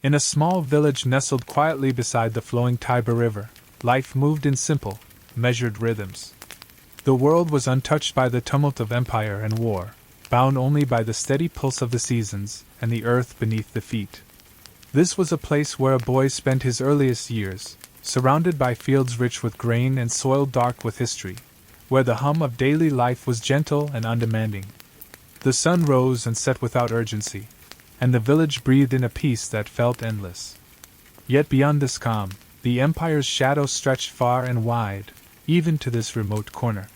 In a small village nestled quietly beside the flowing Tiber River, life moved in simple, measured rhythms. The world was untouched by the tumult of empire and war, bound only by the steady pulse of the seasons and the earth beneath the feet. This was a place where a boy spent his earliest years, surrounded by fields rich with grain and soil dark with history, where the hum of daily life was gentle and undemanding. The sun rose and set without urgency, and the village breathed in a peace that felt endless. Yet beyond this calm, the empire's shadow stretched far and wide, even to this remote corner.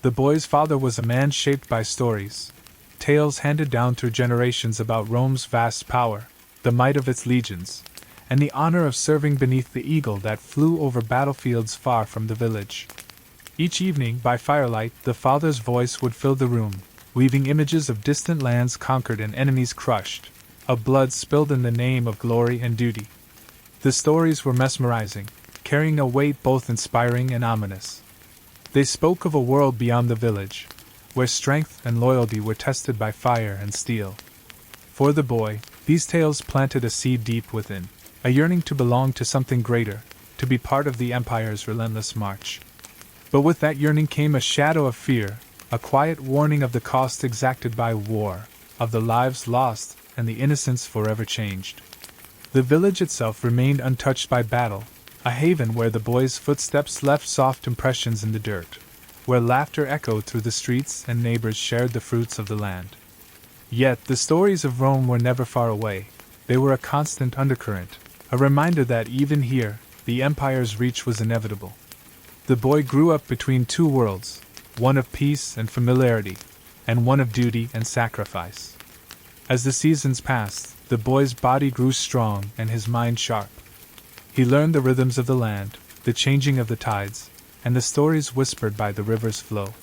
The boy's father was a man shaped by stories, tales handed down through generations about Rome's vast power, the might of its legions, and the honor of serving beneath the eagle that flew over battlefields far from the village. Each evening, by firelight, the father's voice would fill the room, weaving images of distant lands conquered and enemies crushed, of blood spilled in the name of glory and duty. The stories were mesmerizing, carrying a weight both inspiring and ominous. They spoke of a world beyond the village, where strength and loyalty were tested by fire and steel. For the boy, these tales planted a seed deep within, a yearning to belong to something greater, to be part of the empire's relentless march. But with that yearning came a shadow of fear, a quiet warning of the cost exacted by war, of the lives lost and the innocence forever changed. The village itself remained untouched by battle, a haven where the boy's footsteps left soft impressions in the dirt, where laughter echoed through the streets and neighbors shared the fruits of the land. Yet the stories of Rome were never far away. They were a constant undercurrent, a reminder that even here, the empire's reach was inevitable. The boy grew up between two worlds, one of peace and familiarity, and one of duty and sacrifice. As the seasons passed, the boy's body grew strong and his mind sharp. He learned the rhythms of the land, the changing of the tides, and the stories whispered by the river's flow.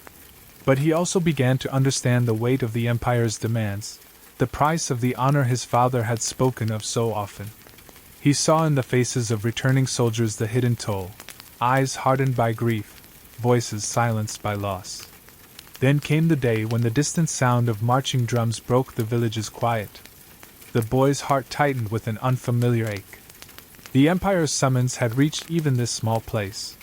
But he also began to understand the weight of the empire's demands, the price of the honor his father had spoken of so often. He saw in the faces of returning soldiers the hidden toll, eyes hardened by grief, voices silenced by loss. Then came the day when the distant sound of marching drums broke the village's quiet. The boy's heart tightened with an unfamiliar ache. The empire's summons had reached even this small place.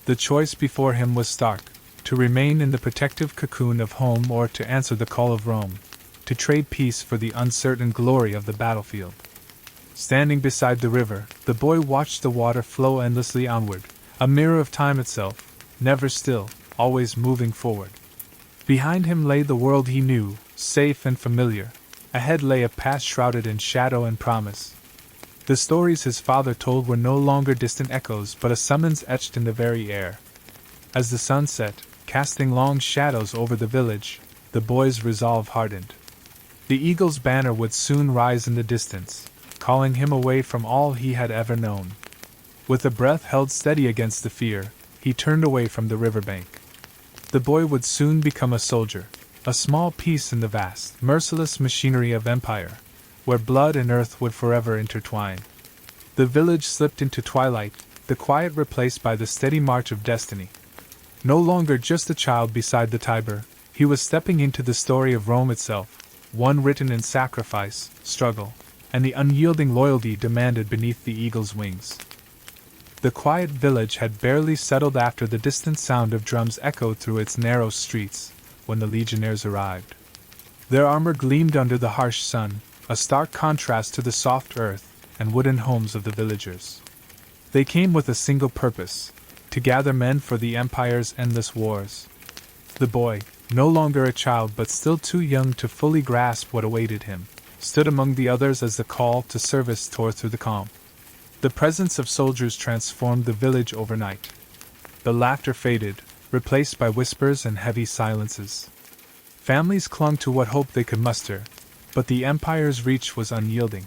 The choice before him was stark: to remain in the protective cocoon of home or to answer the call of Rome, to trade peace for the uncertain glory of the battlefield. Standing beside the river, the boy watched the water flow endlessly onward, a mirror of time itself, never still, always moving forward. Behind him lay the world he knew, safe and familiar. Ahead lay a past shrouded in shadow and promise. The stories his father told were no longer distant echoes but a summons etched in the very air. As the sun set, casting long shadows over the village, the boy's resolve hardened. The eagle's banner would soon rise in the distance, calling him away from all he had ever known. With a breath held steady against the fear, he turned away from the riverbank. The boy would soon become a soldier, a small piece in the vast, merciless machinery of empire, where blood and earth would forever intertwine. The village slipped into twilight, the quiet replaced by the steady march of destiny. No longer just a child beside the Tiber, he was stepping into the story of Rome itself, one written in sacrifice, struggle, and the unyielding loyalty demanded beneath the eagle's wings. The quiet village had barely settled after the distant sound of drums echoed through its narrow streets, when the legionnaires arrived. Their armor gleamed under the harsh sun, a stark contrast to the soft earth and wooden homes of the villagers. They came with a single purpose: to gather men for the empire's endless wars. The boy, no longer a child but still too young to fully grasp what awaited him, stood among the others as the call to service tore through the calm. The presence of soldiers transformed the village overnight. The laughter faded, replaced by whispers and heavy silences. Families clung to what hope they could muster, but the empire's reach was unyielding.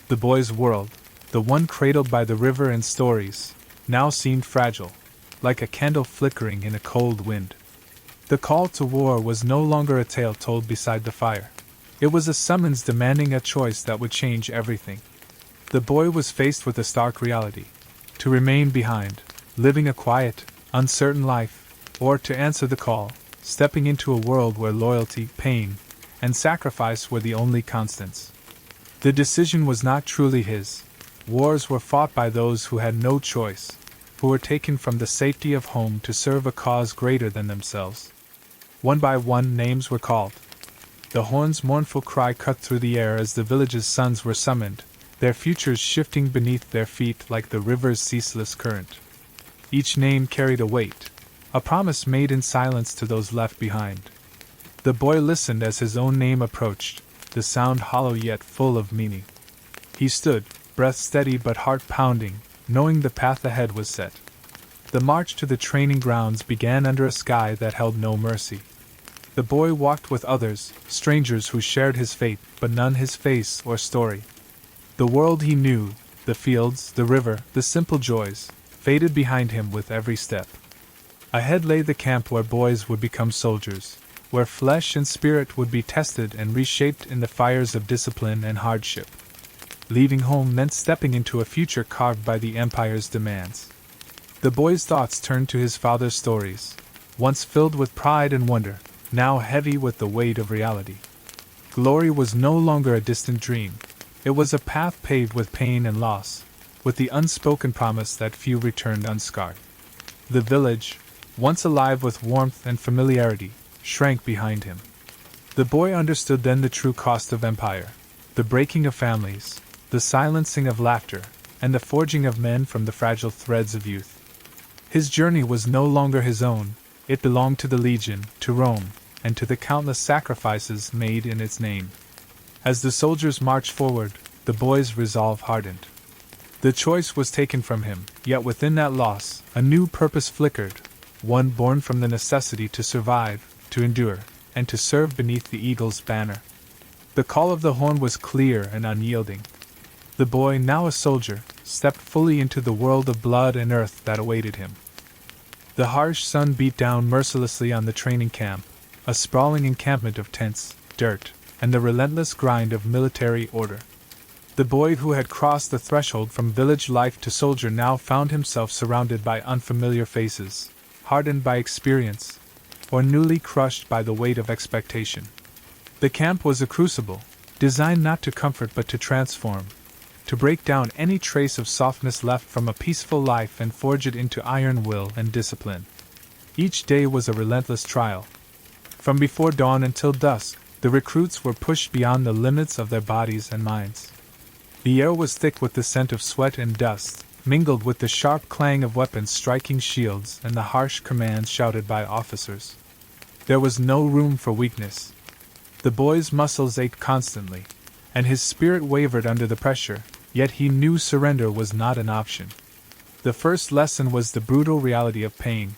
The boy's world, the one cradled by the river and stories, now seemed fragile, like a candle flickering in a cold wind. The call to war was no longer a tale told beside the fire. It was a summons demanding a choice that would change everything. The boy was faced with a stark reality: to remain behind, living a quiet, uncertain life, or to answer the call, stepping into a world where loyalty, pain, and sacrifice were the only constants. The decision was not truly his. Wars were fought by those who had no choice, who were taken from the safety of home to serve a cause greater than themselves. One by one names were called. The horn's mournful cry cut through the air as the village's sons were summoned, their futures shifting beneath their feet like the river's ceaseless current. Each name carried a weight, a promise made in silence to those left behind. The boy listened as his own name approached, the sound hollow yet full of meaning. He stood, breath steady but heart pounding, knowing the path ahead was set. The march to the training grounds began under a sky that held no mercy. The boy walked with others, strangers who shared his fate, but none his face or story. The world he knew, the fields, the river, the simple joys, faded behind him with every step. Ahead lay the camp where boys would become soldiers, where flesh and spirit would be tested and reshaped in the fires of discipline and hardship. Leaving home meant stepping into a future carved by the Empire's demands. The boy's thoughts turned to his father's stories, once filled with pride and wonder, now heavy with the weight of reality. Glory was no longer a distant dream. It was a path paved with pain and loss, with the unspoken promise that few returned unscarred. The village, once alive with warmth and familiarity, shrank behind him. The boy understood then the true cost of empire, the breaking of families, the silencing of laughter, and the forging of men from the fragile threads of youth. His journey was no longer his own, it belonged to the Legion, to Rome, and to the countless sacrifices made in its name. As the soldiers marched forward, the boy's resolve hardened. The choice was taken from him, yet within that loss, a new purpose flickered, one born from the necessity to survive, to endure, and to serve beneath the eagle's banner. The call of the horn was clear and unyielding. The boy, now a soldier, stepped fully into the world of blood and earth that awaited him. The harsh sun beat down mercilessly on the training camp, a sprawling encampment of tents, dirt, and the relentless grind of military order. The boy who had crossed the threshold from village life to soldier now found himself surrounded by unfamiliar faces, hardened by experience, or newly crushed by the weight of expectation. The camp was a crucible, designed not to comfort but to transform, to break down any trace of softness left from a peaceful life and forge it into iron will and discipline. Each day was a relentless trial. From before dawn until dusk, the recruits were pushed beyond the limits of their bodies and minds. The air was thick with the scent of sweat and dust, mingled with the sharp clang of weapons striking shields and the harsh commands shouted by officers. There was no room for weakness. The boy's muscles ached constantly, and his spirit wavered under the pressure, yet he knew surrender was not an option. The first lesson was the brutal reality of pain.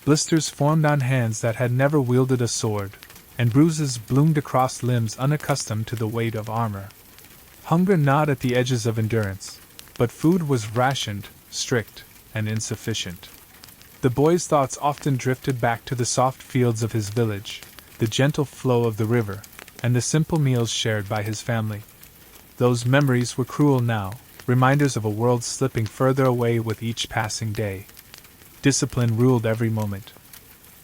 Blisters formed on hands that had never wielded a sword, and bruises bloomed across limbs unaccustomed to the weight of armor. Hunger gnawed at the edges of endurance, but food was rationed, strict, and insufficient. The boy's thoughts often drifted back to the soft fields of his village, the gentle flow of the river, and the simple meals shared by his family. Those memories were cruel now, reminders of a world slipping further away with each passing day. Discipline ruled every moment.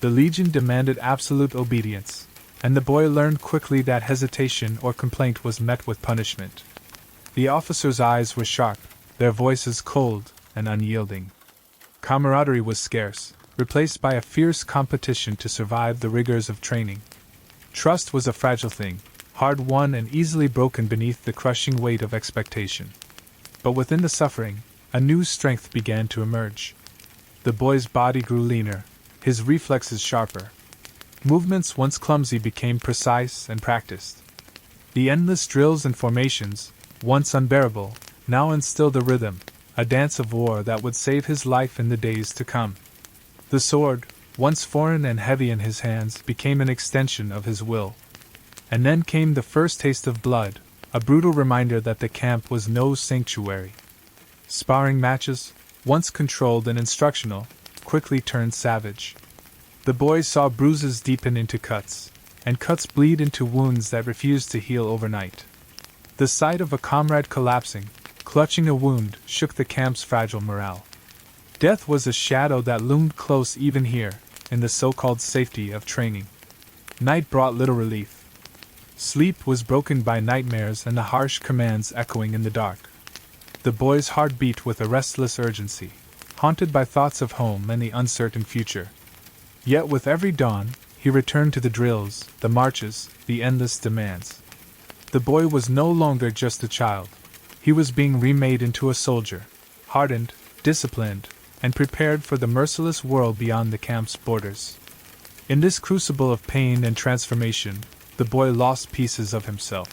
The Legion demanded absolute obedience, and the boy learned quickly that hesitation or complaint was met with punishment. The officers' eyes were sharp, their voices cold and unyielding. Camaraderie was scarce, replaced by a fierce competition to survive the rigors of training. Trust was a fragile thing, hard-won and easily broken beneath the crushing weight of expectation. But within the suffering, a new strength began to emerge. The boy's body grew leaner, his reflexes sharper. Movements once clumsy became precise and practiced. The endless drills and formations, once unbearable, now instilled a rhythm, a dance of war that would save his life in the days to come. The sword, once foreign and heavy in his hands, became an extension of his will. And then came the first taste of blood, a brutal reminder that the camp was no sanctuary. Sparring matches, once controlled and instructional, quickly turned savage. The boy saw bruises deepen into cuts, and cuts bleed into wounds that refused to heal overnight. The sight of a comrade collapsing, clutching a wound, shook the camp's fragile morale. Death was a shadow that loomed close even here, in the so-called safety of training. Night brought little relief. Sleep was broken by nightmares and the harsh commands echoing in the dark. The boy's heart beat with a restless urgency, haunted by thoughts of home and the uncertain future. Yet with every dawn, he returned to the drills, the marches, the endless demands. The boy was no longer just a child. He was being remade into a soldier, hardened, disciplined, and prepared for the merciless world beyond the camp's borders. In this crucible of pain and transformation, the boy lost pieces of himself.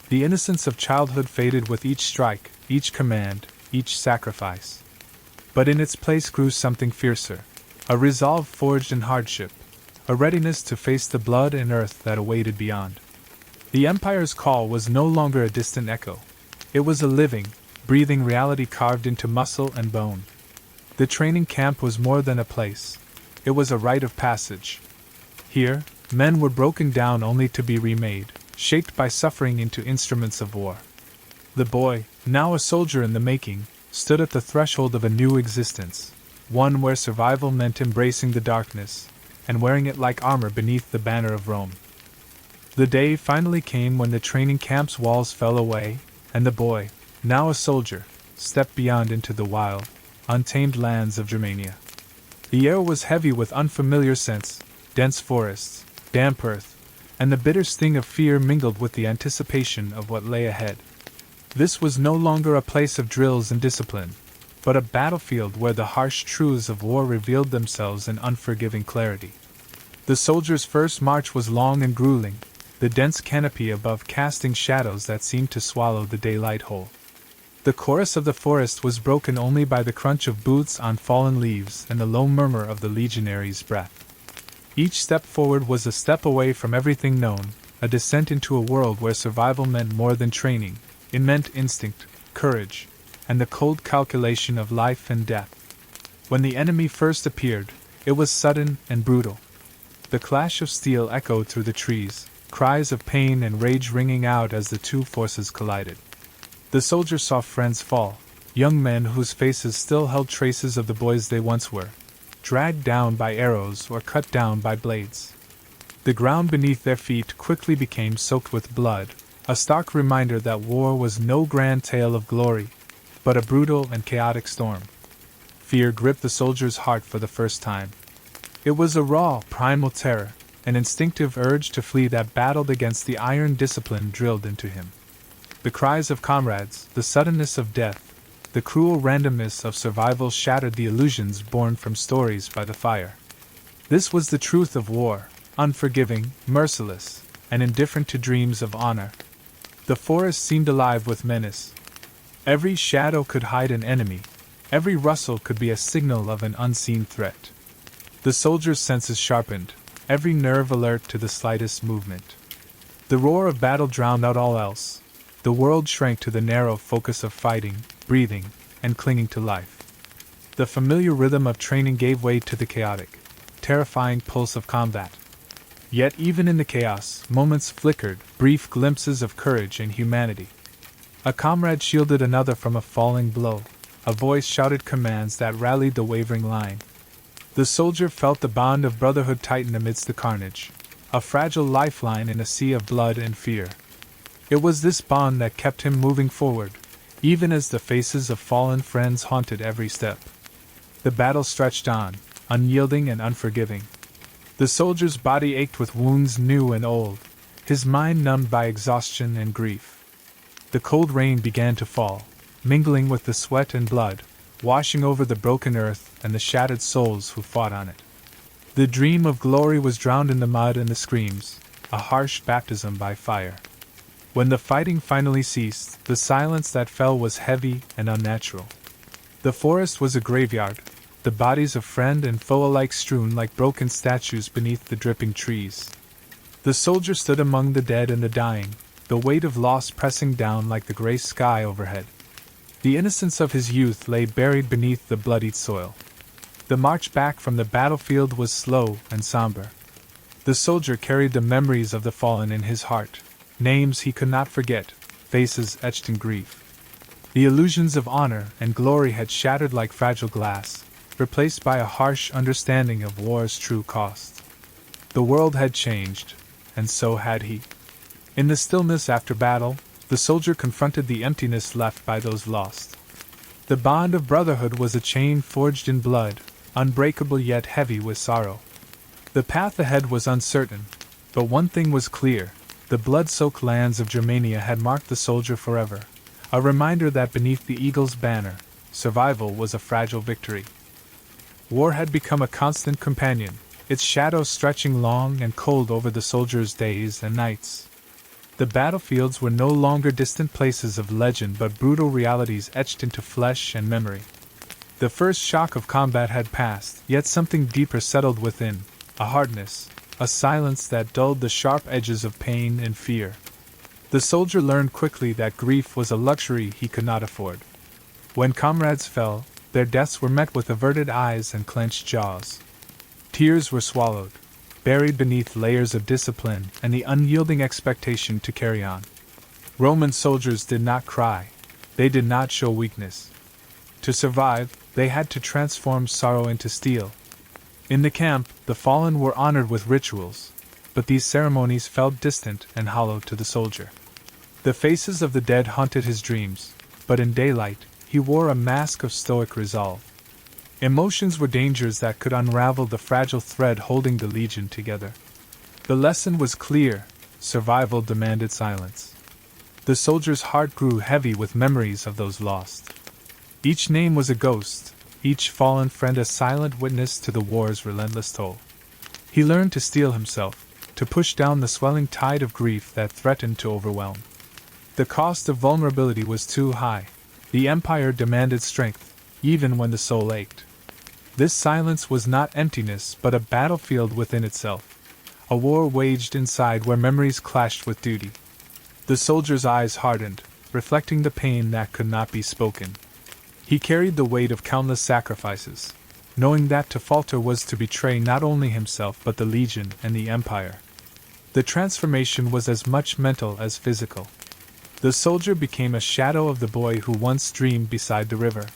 The innocence of childhood faded with each strike, each command, each sacrifice. But in its place grew something fiercer, a resolve forged in hardship, a readiness to face the blood and earth that awaited beyond. The Empire's call was no longer a distant echo. It was a living, breathing reality carved into muscle and bone. The training camp was more than a place. It was a rite of passage. Here, men were broken down only to be remade, shaped by suffering into instruments of war. The boy, now a soldier in the making, stood at the threshold of a new existence, one where survival meant embracing the darkness, and wearing it like armor beneath the banner of Rome. The day finally came when the training camp's walls fell away, and the boy, now a soldier, stepped beyond into the wild, untamed lands of Germania. The air was heavy with unfamiliar scents, dense forests, damp earth, and the bitter sting of fear mingled with the anticipation of what lay ahead. This was no longer a place of drills and discipline, but a battlefield where the harsh truths of war revealed themselves in unforgiving clarity. The soldier's first march was long and grueling, the dense canopy above casting shadows that seemed to swallow the daylight whole. The chorus of the forest was broken only by the crunch of boots on fallen leaves and the low murmur of the legionary's breath. Each step forward was a step away from everything known, a descent into a world where survival meant more than training. It meant instinct, courage, and the cold calculation of life and death. When the enemy first appeared, it was sudden and brutal. The clash of steel echoed through the trees, cries of pain and rage ringing out as the two forces collided. The soldiers saw friends fall, young men whose faces still held traces of the boys they once were, dragged down by arrows or cut down by blades. The ground beneath their feet quickly became soaked with blood, a stark reminder that war was no grand tale of glory, but a brutal and chaotic storm. Fear gripped the soldier's heart for the first time. It was a raw, primal terror, an instinctive urge to flee that battled against the iron discipline drilled into him. The cries of comrades, the suddenness of death, the cruel randomness of survival shattered the illusions born from stories by the fire. This was the truth of war, unforgiving, merciless, and indifferent to dreams of honor. The forest seemed alive with menace. Every shadow could hide an enemy, every rustle could be a signal of an unseen threat. The soldier's senses sharpened, every nerve alert to the slightest movement. The roar of battle drowned out all else. The world shrank to the narrow focus of fighting, breathing, and clinging to life. The familiar rhythm of training gave way to the chaotic, terrifying pulse of combat. Yet even in the chaos, moments flickered, brief glimpses of courage and humanity. A comrade shielded another from a falling blow. A voice shouted commands that rallied the wavering line. The soldier felt the bond of brotherhood tighten amidst the carnage, a fragile lifeline in a sea of blood and fear. It was this bond that kept him moving forward, even as the faces of fallen friends haunted every step. The battle stretched on, unyielding and unforgiving. The soldier's body ached with wounds new and old, his mind numbed by exhaustion and grief. The cold rain began to fall, mingling with the sweat and blood, washing over the broken earth and the shattered souls who fought on it. The dream of glory was drowned in the mud and the screams, a harsh baptism by fire. When the fighting finally ceased, the silence that fell was heavy and unnatural. The forest was a graveyard, the bodies of friend and foe alike strewn like broken statues beneath the dripping trees. The soldier stood among the dead and the dying, the weight of loss pressing down like the gray sky overhead. The innocence of his youth lay buried beneath the bloodied soil. The march back from the battlefield was slow and somber. The soldier carried the memories of the fallen in his heart, names he could not forget, faces etched in grief. The illusions of honor and glory had shattered like fragile glass, replaced by a harsh understanding of war's true cost. The world had changed, and so had he. In the stillness after battle, the soldier confronted the emptiness left by those lost. The bond of brotherhood was a chain forged in blood, unbreakable yet heavy with sorrow. The path ahead was uncertain, but one thing was clear: the blood-soaked lands of Germania had marked the soldier forever, a reminder that beneath the eagle's banner, survival was a fragile victory. War had become a constant companion, its shadow stretching long and cold over the soldier's days and nights. The battlefields were no longer distant places of legend but brutal realities etched into flesh and memory. The first shock of combat had passed, yet something deeper settled within, a hardness, a silence that dulled the sharp edges of pain and fear. The soldier learned quickly that grief was a luxury he could not afford. When comrades fell, their deaths were met with averted eyes and clenched jaws. Tears were swallowed, buried beneath layers of discipline and the unyielding expectation to carry on. Roman soldiers did not cry. They did not show weakness. To survive, they had to transform sorrow into steel. In the camp, the fallen were honored with rituals, but these ceremonies felt distant and hollow to the soldier. The faces of the dead haunted his dreams, but in daylight, he wore a mask of stoic resolve. Emotions were dangers that could unravel the fragile thread holding the legion together. The lesson was clear: survival demanded silence. The soldier's heart grew heavy with memories of those lost. Each name was a ghost, each fallen friend a silent witness to the war's relentless toll. He learned to steel himself, to push down the swelling tide of grief that threatened to overwhelm. The cost of vulnerability was too high. The empire demanded strength, even when the soul ached. This silence was not emptiness but a battlefield within itself, a war waged inside where memories clashed with duty. The soldier's eyes hardened, reflecting the pain that could not be spoken. He carried the weight of countless sacrifices, knowing that to falter was to betray not only himself but the legion and the empire. The transformation was as much mental as physical. The soldier became a shadow of the boy who once dreamed beside the river.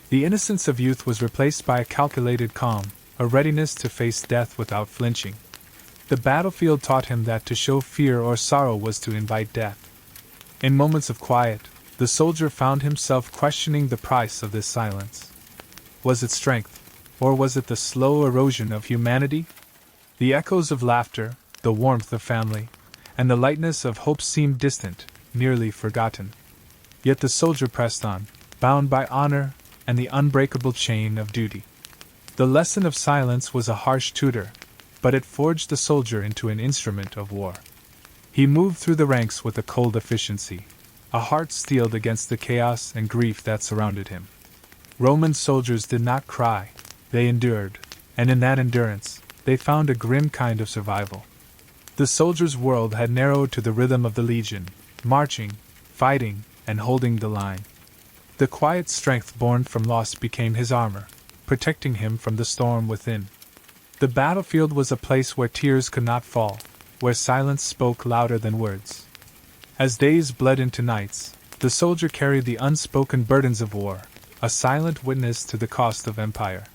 The innocence of youth was replaced by a calculated calm, a readiness to face death without flinching. The battlefield taught him that to show fear or sorrow was to invite death. In moments of quiet, the soldier found himself questioning the price of this silence. Was it strength, or was it the slow erosion of humanity? The echoes of laughter, the warmth of family, and the lightness of hope seemed distant, nearly forgotten. Yet the soldier pressed on, bound by honor and the unbreakable chain of duty. The lesson of silence was a harsh tutor, but it forged the soldier into an instrument of war. He moved through the ranks with a cold efficiency, a heart steeled against the chaos and grief that surrounded him. Roman soldiers did not cry, they endured, and in that endurance, they found a grim kind of survival. The soldier's world had narrowed to the rhythm of the legion, marching, fighting, and holding the line. The quiet strength born from loss became his armor, protecting him from the storm within. The battlefield was a place where tears could not fall, where silence spoke louder than words. As days bled into nights, the soldier carried the unspoken burdens of war, a silent witness to the cost of empire.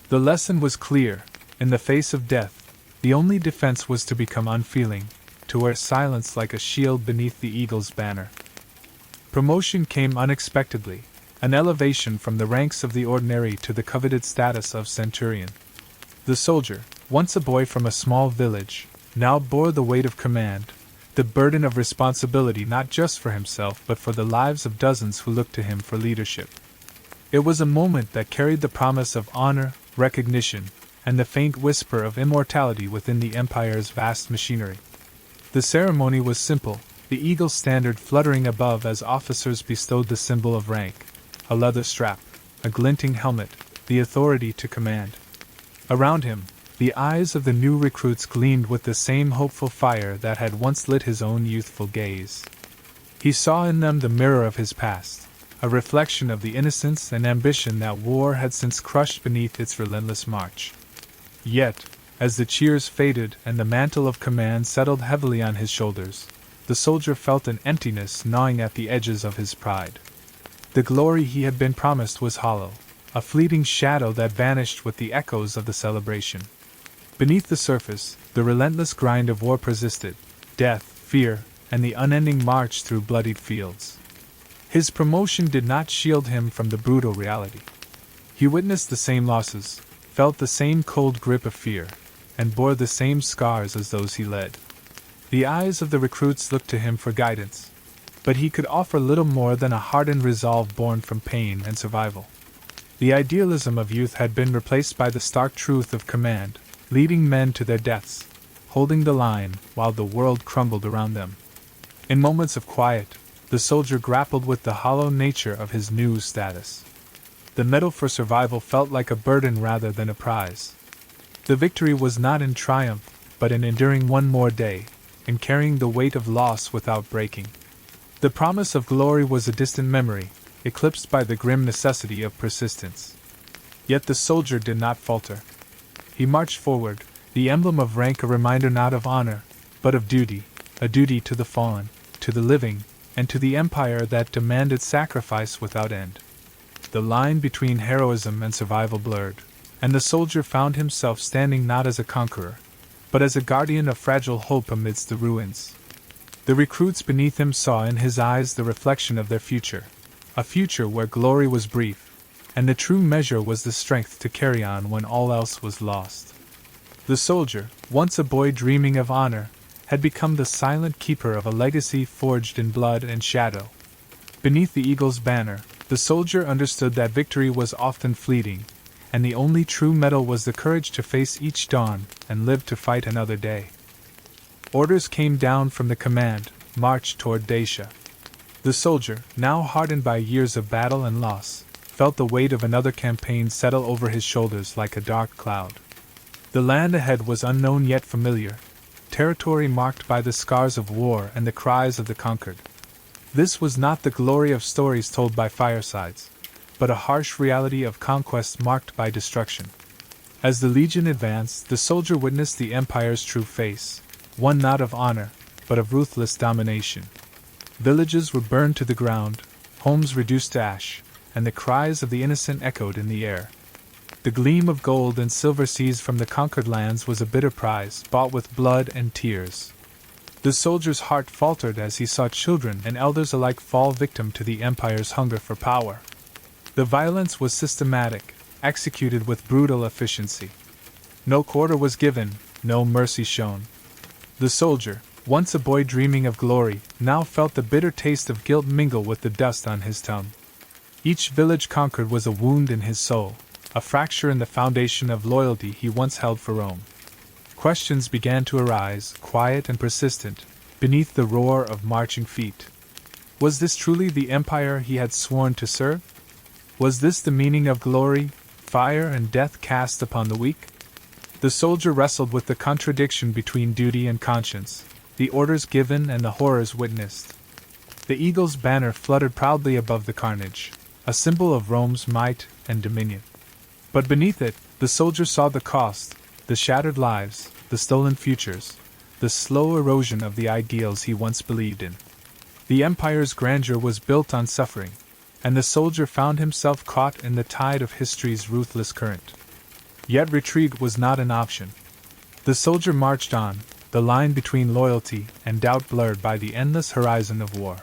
The lesson was clear: in the face of death, the only defense was to become unfeeling, to wear silence like a shield beneath the eagle's banner. Promotion came unexpectedly, an elevation from the ranks of the ordinary to the coveted status of centurion. The soldier, once a boy from a small village, now bore the weight of command, the burden of responsibility not just for himself but for the lives of dozens who looked to him for leadership. It was a moment that carried the promise of honor, recognition, and the faint whisper of immortality within the empire's vast machinery. The ceremony was simple, the eagle's standard fluttering above as officers bestowed the symbol of rank, a leather strap, a glinting helmet, the authority to command. Around him, the eyes of the new recruits gleamed with the same hopeful fire that had once lit his own youthful gaze. He saw in them the mirror of his past, a reflection of the innocence and ambition that war had since crushed beneath its relentless march. Yet, as the cheers faded and the mantle of command settled heavily on his shoulders, the soldier felt an emptiness gnawing at the edges of his pride. The glory he had been promised was hollow, a fleeting shadow that vanished with the echoes of the celebration. Beneath the surface, the relentless grind of war persisted: death, fear, and the unending march through bloodied fields. His promotion did not shield him from the brutal reality. He witnessed the same losses, felt the same cold grip of fear, and bore the same scars as those he led. The eyes of the recruits looked to him for guidance, but he could offer little more than a hardened resolve born from pain and survival. The idealism of youth had been replaced by the stark truth of command, leading men to their deaths, holding the line while the world crumbled around them. In moments of quiet, the soldier grappled with the hollow nature of his new status. The medal for survival felt like a burden rather than a prize. The victory was not in triumph, but in enduring one more day, in carrying the weight of loss without breaking. The promise of glory was a distant memory, eclipsed by the grim necessity of persistence. Yet the soldier did not falter. He marched forward, the emblem of rank a reminder not of honor, but of duty, a duty to the fallen, to the living, and to the empire that demanded sacrifice without end. The line between heroism and survival blurred, and the soldier found himself standing not as a conqueror, but as a guardian of fragile hope amidst the ruins. The recruits beneath him saw in his eyes the reflection of their future, a future where glory was brief, and the true measure was the strength to carry on when all else was lost. The soldier, once a boy dreaming of honor, had become the silent keeper of a legacy forged in blood and shadow. Beneath the eagle's banner, the soldier understood that victory was often fleeting, and the only true medal was the courage to face each dawn and live to fight another day. Orders came down from the command, march toward Dacia. The soldier, now hardened by years of battle and loss, felt the weight of another campaign settle over his shoulders like a dark cloud. The land ahead was unknown yet familiar, territory marked by the scars of war and the cries of the conquered. This was not the glory of stories told by firesides, but a harsh reality of conquest marked by destruction. As the legion advanced, the soldier witnessed the empire's true face, one not of honor, but of ruthless domination. Villages were burned to the ground, homes reduced to ash, and the cries of the innocent echoed in the air. The gleam of gold and silver seized from the conquered lands was a bitter prize, bought with blood and tears. The soldier's heart faltered as he saw children and elders alike fall victim to the empire's hunger for power. The violence was systematic, executed with brutal efficiency. No quarter was given, no mercy shown. The soldier, once a boy dreaming of glory, now felt the bitter taste of guilt mingle with the dust on his tongue. Each village conquered was a wound in his soul, a fracture in the foundation of loyalty he once held for Rome. Questions began to arise, quiet and persistent, beneath the roar of marching feet. Was this truly the empire he had sworn to serve? Was this the meaning of glory, fire and death cast upon the weak? The soldier wrestled with the contradiction between duty and conscience, the orders given and the horrors witnessed. The eagle's banner fluttered proudly above the carnage, a symbol of Rome's might and dominion. But beneath it, the soldier saw the cost, the shattered lives, the stolen futures, the slow erosion of the ideals he once believed in. The empire's grandeur was built on suffering, and the soldier found himself caught in the tide of history's ruthless current. Yet retreat was not an option. The soldier marched on, the line between loyalty and doubt blurred by the endless horizon of war.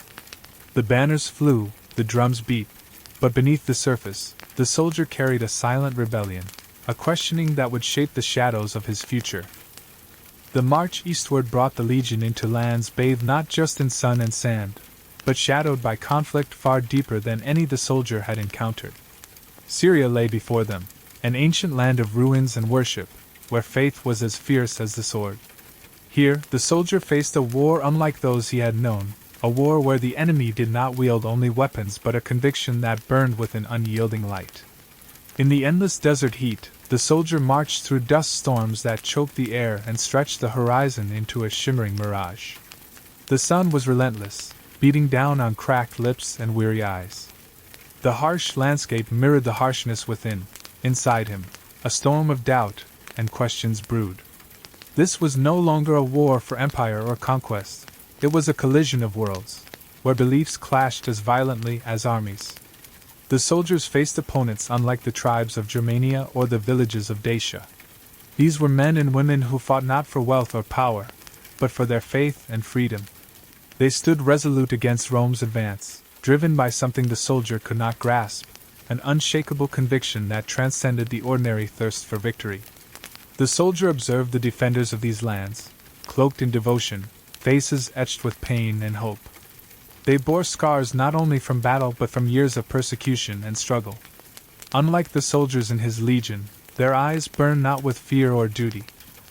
The banners flew, the drums beat, but beneath the surface, the soldier carried a silent rebellion, a questioning that would shape the shadows of his future. The march eastward brought the legion into lands bathed not just in sun and sand, but shadowed by conflict far deeper than any the soldier had encountered. Syria lay before them, an ancient land of ruins and worship, where faith was as fierce as the sword. Here, the soldier faced a war unlike those he had known, a war where the enemy did not wield only weapons but a conviction that burned with an unyielding light. In the endless desert heat, the soldier marched through dust storms that choked the air and stretched the horizon into a shimmering mirage. The sun was relentless, beating down on cracked lips and weary eyes. The harsh landscape mirrored the harshness within. Inside him, a storm of doubt and questions brewed. This was no longer a war for empire or conquest. It was a collision of worlds, where beliefs clashed as violently as armies. The soldiers faced opponents unlike the tribes of Germania or the villages of Dacia. These were men and women who fought not for wealth or power, but for their faith and freedom. They stood resolute against Rome's advance, driven by something the soldier could not grasp, an unshakable conviction that transcended the ordinary thirst for victory. The soldier observed the defenders of these lands, cloaked in devotion, faces etched with pain and hope. They bore scars not only from battle but from years of persecution and struggle. Unlike the soldiers in his legion, their eyes burned not with fear or duty,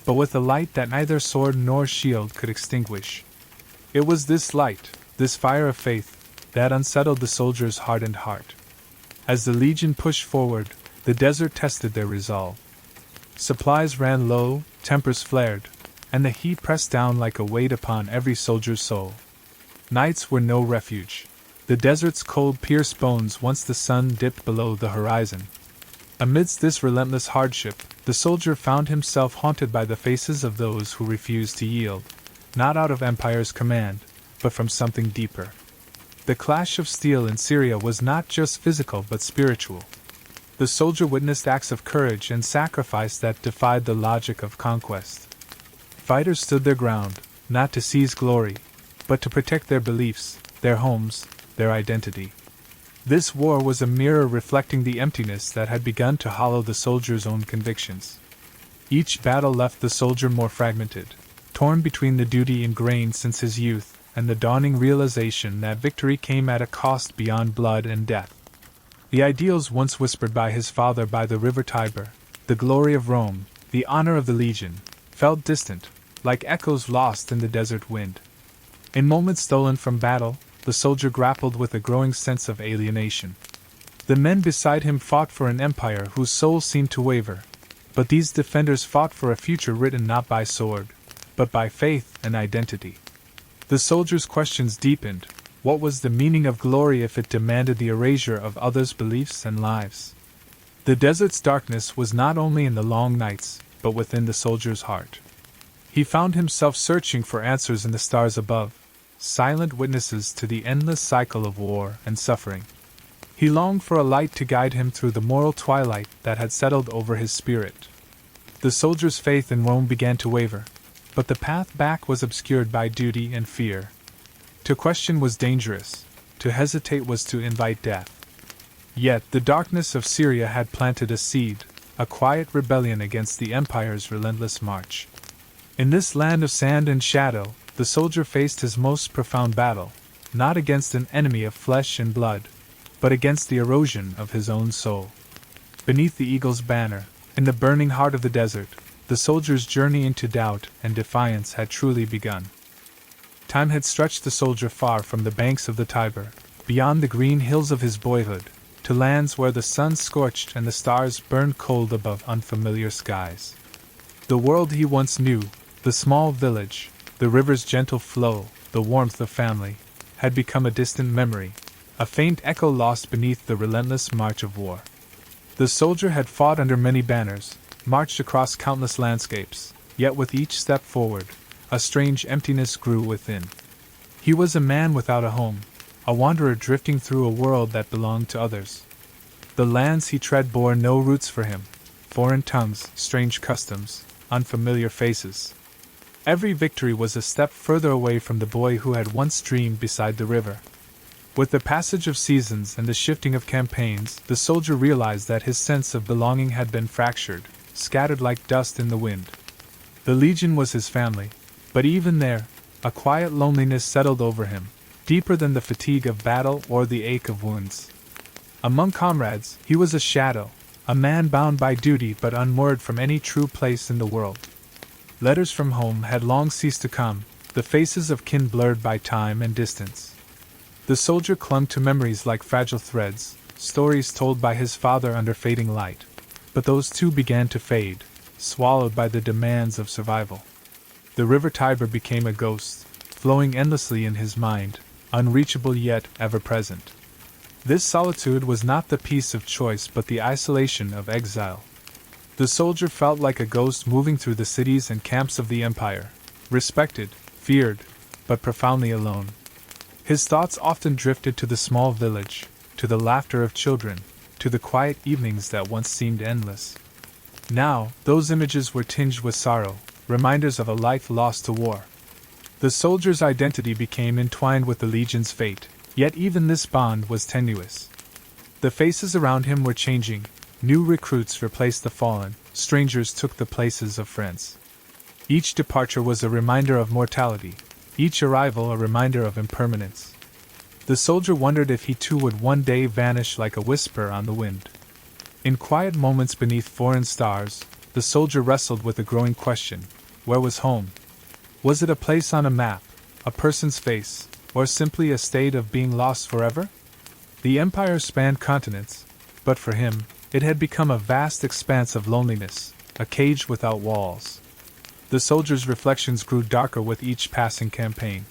but with a light that neither sword nor shield could extinguish. It was this light, this fire of faith, that unsettled the soldier's hardened heart. As the legion pushed forward, the desert tested their resolve. Supplies ran low, tempers flared, and the heat pressed down like a weight upon every soldier's soul. Nights were no refuge. The desert's cold pierced bones once the sun dipped below the horizon. Amidst this relentless hardship, the soldier found himself haunted by the faces of those who refused to yield, not out of empire's command, but from something deeper. The clash of steel in Syria was not just physical but spiritual. The soldier witnessed acts of courage and sacrifice that defied the logic of conquest. Fighters stood their ground, not to seize glory, but to protect their beliefs, their homes, their identity. This war was a mirror reflecting the emptiness that had begun to hollow the soldier's own convictions. Each battle left the soldier more fragmented, torn between the duty ingrained since his youth and the dawning realization that victory came at a cost beyond blood and death. The ideals once whispered by his father by the river Tiber, the glory of Rome, the honor of the legion, felt distant, like echoes lost in the desert wind. In moments stolen from battle, the soldier grappled with a growing sense of alienation. The men beside him fought for an empire whose soul seemed to waver, but these defenders fought for a future written not by sword, but by faith and identity. The soldier's questions deepened. What was the meaning of glory if it demanded the erasure of others' beliefs and lives? The desert's darkness was not only in the long nights, but within the soldier's heart. He found himself searching for answers in the stars above, silent witnesses to the endless cycle of war and suffering. He longed for a light to guide him through the moral twilight that had settled over his spirit. The soldier's faith in Rome began to waver, but the path back was obscured by duty and fear. To question was dangerous, to hesitate was to invite death. Yet the darkness of Syria had planted a seed, a quiet rebellion against the empire's relentless march. In this land of sand and shadow, the soldier faced his most profound battle, not against an enemy of flesh and blood, but against the erosion of his own soul. Beneath the eagle's banner, in the burning heart of the desert, the soldier's journey into doubt and defiance had truly begun. Time had stretched the soldier far from the banks of the Tiber, beyond the green hills of his boyhood, to lands where the sun scorched and the stars burned cold above unfamiliar skies. The world he once knew, the small village, the river's gentle flow, the warmth of family, had become a distant memory, a faint echo lost beneath the relentless march of war. The soldier had fought under many banners, marched across countless landscapes, yet with each step forward, a strange emptiness grew within. He was a man without a home, a wanderer drifting through a world that belonged to others. The lands he tread bore no roots for him, foreign tongues, strange customs, unfamiliar faces. Every victory was a step further away from the boy who had once dreamed beside the river. With the passage of seasons and the shifting of campaigns, the soldier realized that his sense of belonging had been fractured, scattered like dust in the wind. The legion was his family, but even there, a quiet loneliness settled over him, deeper than the fatigue of battle or the ache of wounds. Among comrades, he was a shadow, a man bound by duty but unmoored from any true place in the world. Letters from home had long ceased to come, the faces of kin blurred by time and distance. The soldier clung to memories like fragile threads, stories told by his father under fading light, but those too began to fade, swallowed by the demands of survival. The river Tiber became a ghost, flowing endlessly in his mind, unreachable yet ever present. This solitude was not the peace of choice but the isolation of exile. The soldier felt like a ghost moving through the cities and camps of the empire, respected, feared, but profoundly alone. His thoughts often drifted to the small village, to the laughter of children, to the quiet evenings that once seemed endless. Now, those images were tinged with sorrow, reminders of a life lost to war. The soldier's identity became entwined with the legion's fate, yet even this bond was tenuous. The faces around him were changing, new recruits replaced the fallen, strangers took the places of friends. Each departure was a reminder of mortality, each arrival a reminder of impermanence. The soldier wondered if he too would one day vanish like a whisper on the wind. In quiet moments beneath foreign stars, the soldier wrestled with a growing question: where was home? Was it a place on a map, a person's face, or simply a state of being lost forever? The empire spanned continents, but for him, it had become a vast expanse of loneliness, a cage without walls. The soldier's reflections grew darker with each passing campaign.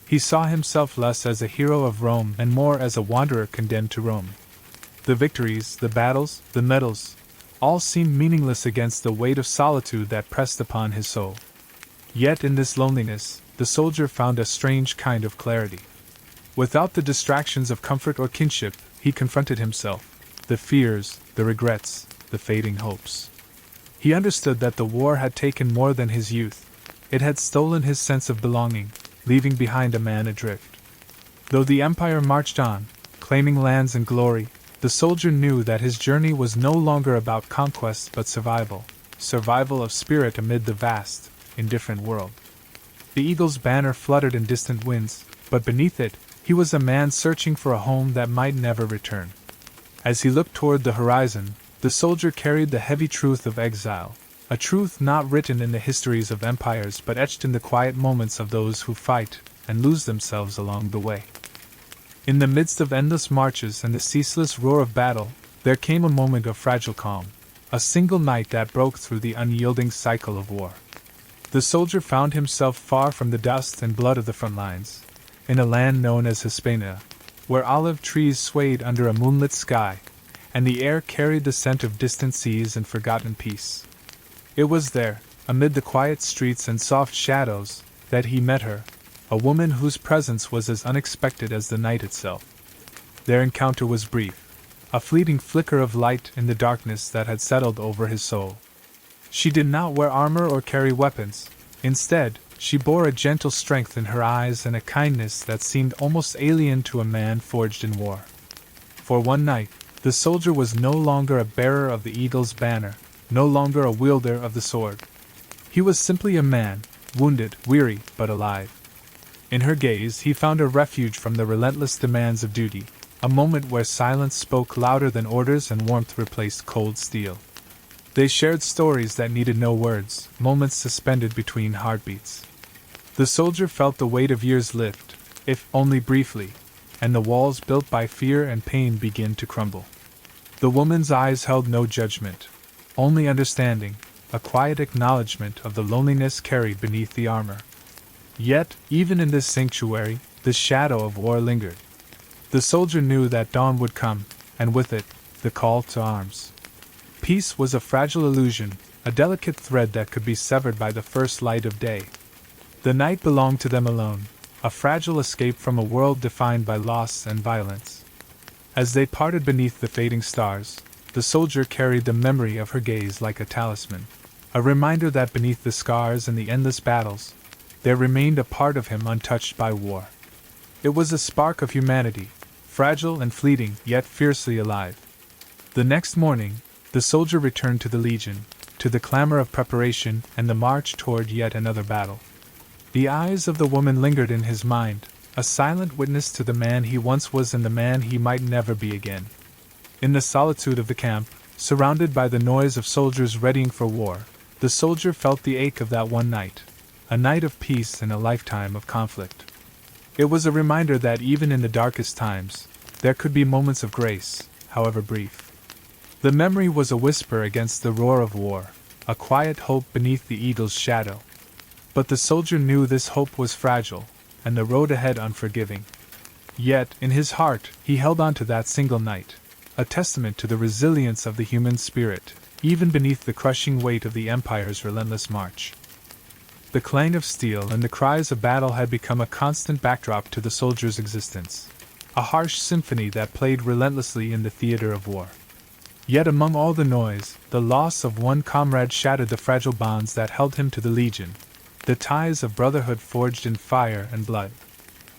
He saw himself less as a hero of Rome and more as a wanderer condemned to roam. The victories, the battles, the medals, all seemed meaningless against the weight of solitude that pressed upon his soul. Yet in this loneliness, the soldier found a strange kind of clarity. Without the distractions of comfort or kinship, he confronted himself, the fears, the regrets, the fading hopes. He understood that the war had taken more than his youth. It had stolen his sense of belonging, leaving behind a man adrift. Though the empire marched on, claiming lands and glory, the soldier knew that his journey was no longer about conquest but survival of spirit amid the vast, indifferent world. The eagle's banner fluttered in distant winds, but beneath it, he was a man searching for a home that might never return. As he looked toward the horizon, the soldier carried the heavy truth of exile, a truth not written in the histories of empires but etched in the quiet moments of those who fight and lose themselves along the way. In the midst of endless marches and the ceaseless roar of battle, there came a moment of fragile calm, a single night that broke through the unyielding cycle of war. The soldier found himself far from the dust and blood of the front lines, in a land known as Hispania, where olive trees swayed under a moonlit sky, and the air carried the scent of distant seas and forgotten peace. It was there, amid the quiet streets and soft shadows, that he met her, a woman whose presence was as unexpected as the night itself. Their encounter was brief, a fleeting flicker of light in the darkness that had settled over his soul. She did not wear armor or carry weapons. Instead, she bore a gentle strength in her eyes and a kindness that seemed almost alien to a man forged in war. For one night, the soldier was no longer a bearer of the eagle's banner, no longer a wielder of the sword. He was simply a man, wounded, weary, but alive. In her gaze he found a refuge from the relentless demands of duty, a moment where silence spoke louder than orders and warmth replaced cold steel. They shared stories that needed no words, moments suspended between heartbeats. The soldier felt the weight of years lift, if only briefly, and the walls built by fear and pain begin to crumble. The woman's eyes held no judgment, only understanding, a quiet acknowledgement of the loneliness carried beneath the armor. Yet, even in this sanctuary, the shadow of war lingered. The soldier knew that dawn would come, and with it, the call to arms. Peace was a fragile illusion, a delicate thread that could be severed by the first light of day. The night belonged to them alone, a fragile escape from a world defined by loss and violence. As they parted beneath the fading stars, the soldier carried the memory of her gaze like a talisman, a reminder that beneath the scars and the endless battles, there remained a part of him untouched by war. It was a spark of humanity, fragile and fleeting, yet fiercely alive. The next morning, the soldier returned to the legion, to the clamor of preparation and the march toward yet another battle. The eyes of the woman lingered in his mind, a silent witness to the man he once was and the man he might never be again. In the solitude of the camp, surrounded by the noise of soldiers readying for war, the soldier felt the ache of that one night, a night of peace and a lifetime of conflict. It was a reminder that even in the darkest times, there could be moments of grace, however brief. The memory was a whisper against the roar of war, a quiet hope beneath the eagle's shadow. But the soldier knew this hope was fragile, and the road ahead unforgiving. Yet, in his heart, he held on to that single night, a testament to the resilience of the human spirit, even beneath the crushing weight of the empire's relentless march. The clang of steel and the cries of battle had become a constant backdrop to the soldier's existence, a harsh symphony that played relentlessly in the theater of war. Yet among all the noise, the loss of one comrade shattered the fragile bonds that held him to the legion, the ties of brotherhood forged in fire and blood.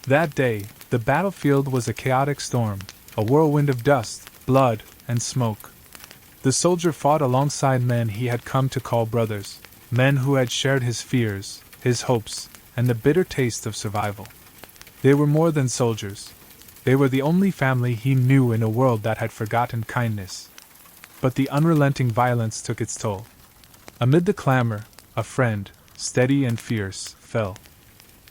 That day, the battlefield was a chaotic storm, a whirlwind of dust, blood, and smoke. The soldier fought alongside men he had come to call brothers, men who had shared his fears, his hopes, and the bitter taste of survival. They were more than soldiers. They were the only family he knew in a world that had forgotten kindness. But the unrelenting violence took its toll. Amid the clamor, a friend, steady and fierce, fell.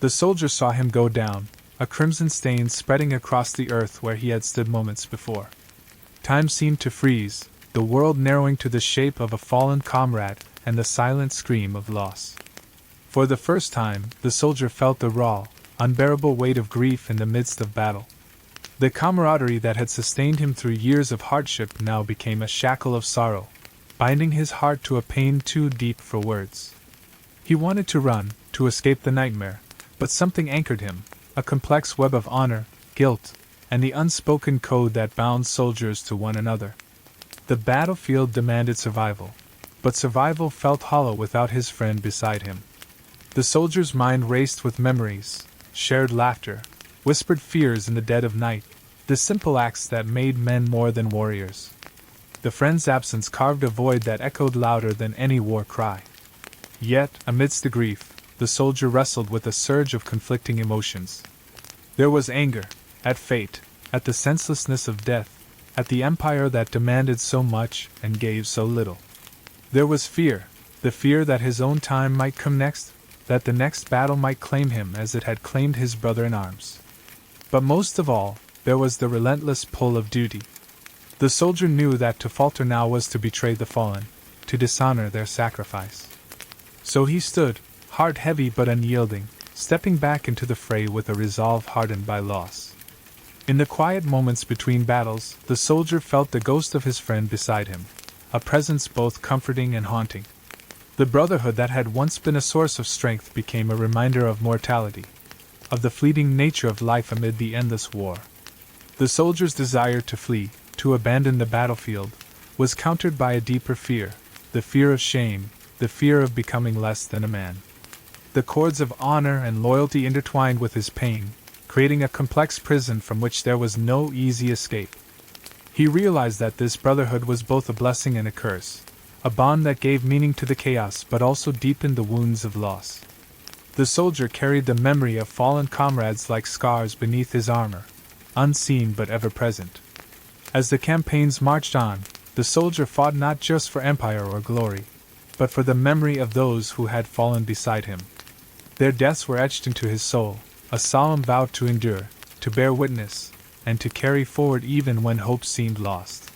The soldier saw him go down, a crimson stain spreading across the earth where he had stood moments before. Time seemed to freeze, the world narrowing to the shape of a fallen comrade and the silent scream of loss. For the first time, the soldier felt the raw, unbearable weight of grief in the midst of battle. The camaraderie that had sustained him through years of hardship now became a shackle of sorrow, binding his heart to a pain too deep for words. He wanted to run, to escape the nightmare, but something anchored him, a complex web of honor, guilt, and the unspoken code that bound soldiers to one another. The battlefield demanded survival, but survival felt hollow without his friend beside him. The soldier's mind raced with memories, shared laughter, whispered fears in the dead of night, the simple acts that made men more than warriors. The friend's absence carved a void that echoed louder than any war cry. Yet, amidst the grief, the soldier wrestled with a surge of conflicting emotions. There was anger, at fate, at the senselessness of death, at the empire that demanded so much and gave so little. There was fear, the fear that his own time might come next, that the next battle might claim him as it had claimed his brother in arms. But most of all, there was the relentless pull of duty. The soldier knew that to falter now was to betray the fallen, to dishonor their sacrifice. So he stood, heart heavy but unyielding, stepping back into the fray with a resolve hardened by loss. In the quiet moments between battles, the soldier felt the ghost of his friend beside him, a presence both comforting and haunting. The brotherhood that had once been a source of strength became a reminder of mortality, of the fleeting nature of life amid the endless war. The soldier's desire to flee, to abandon the battlefield, was countered by a deeper fear, the fear of shame, the fear of becoming less than a man. The cords of honor and loyalty intertwined with his pain, creating a complex prison from which there was no easy escape. He realized that this brotherhood was both a blessing and a curse, a bond that gave meaning to the chaos but also deepened the wounds of loss. The soldier carried the memory of fallen comrades like scars beneath his armor, unseen but ever present. As the campaigns marched on, the soldier fought not just for empire or glory, but for the memory of those who had fallen beside him. Their deaths were etched into his soul, a solemn vow to endure, to bear witness, and to carry forward even when hope seemed lost.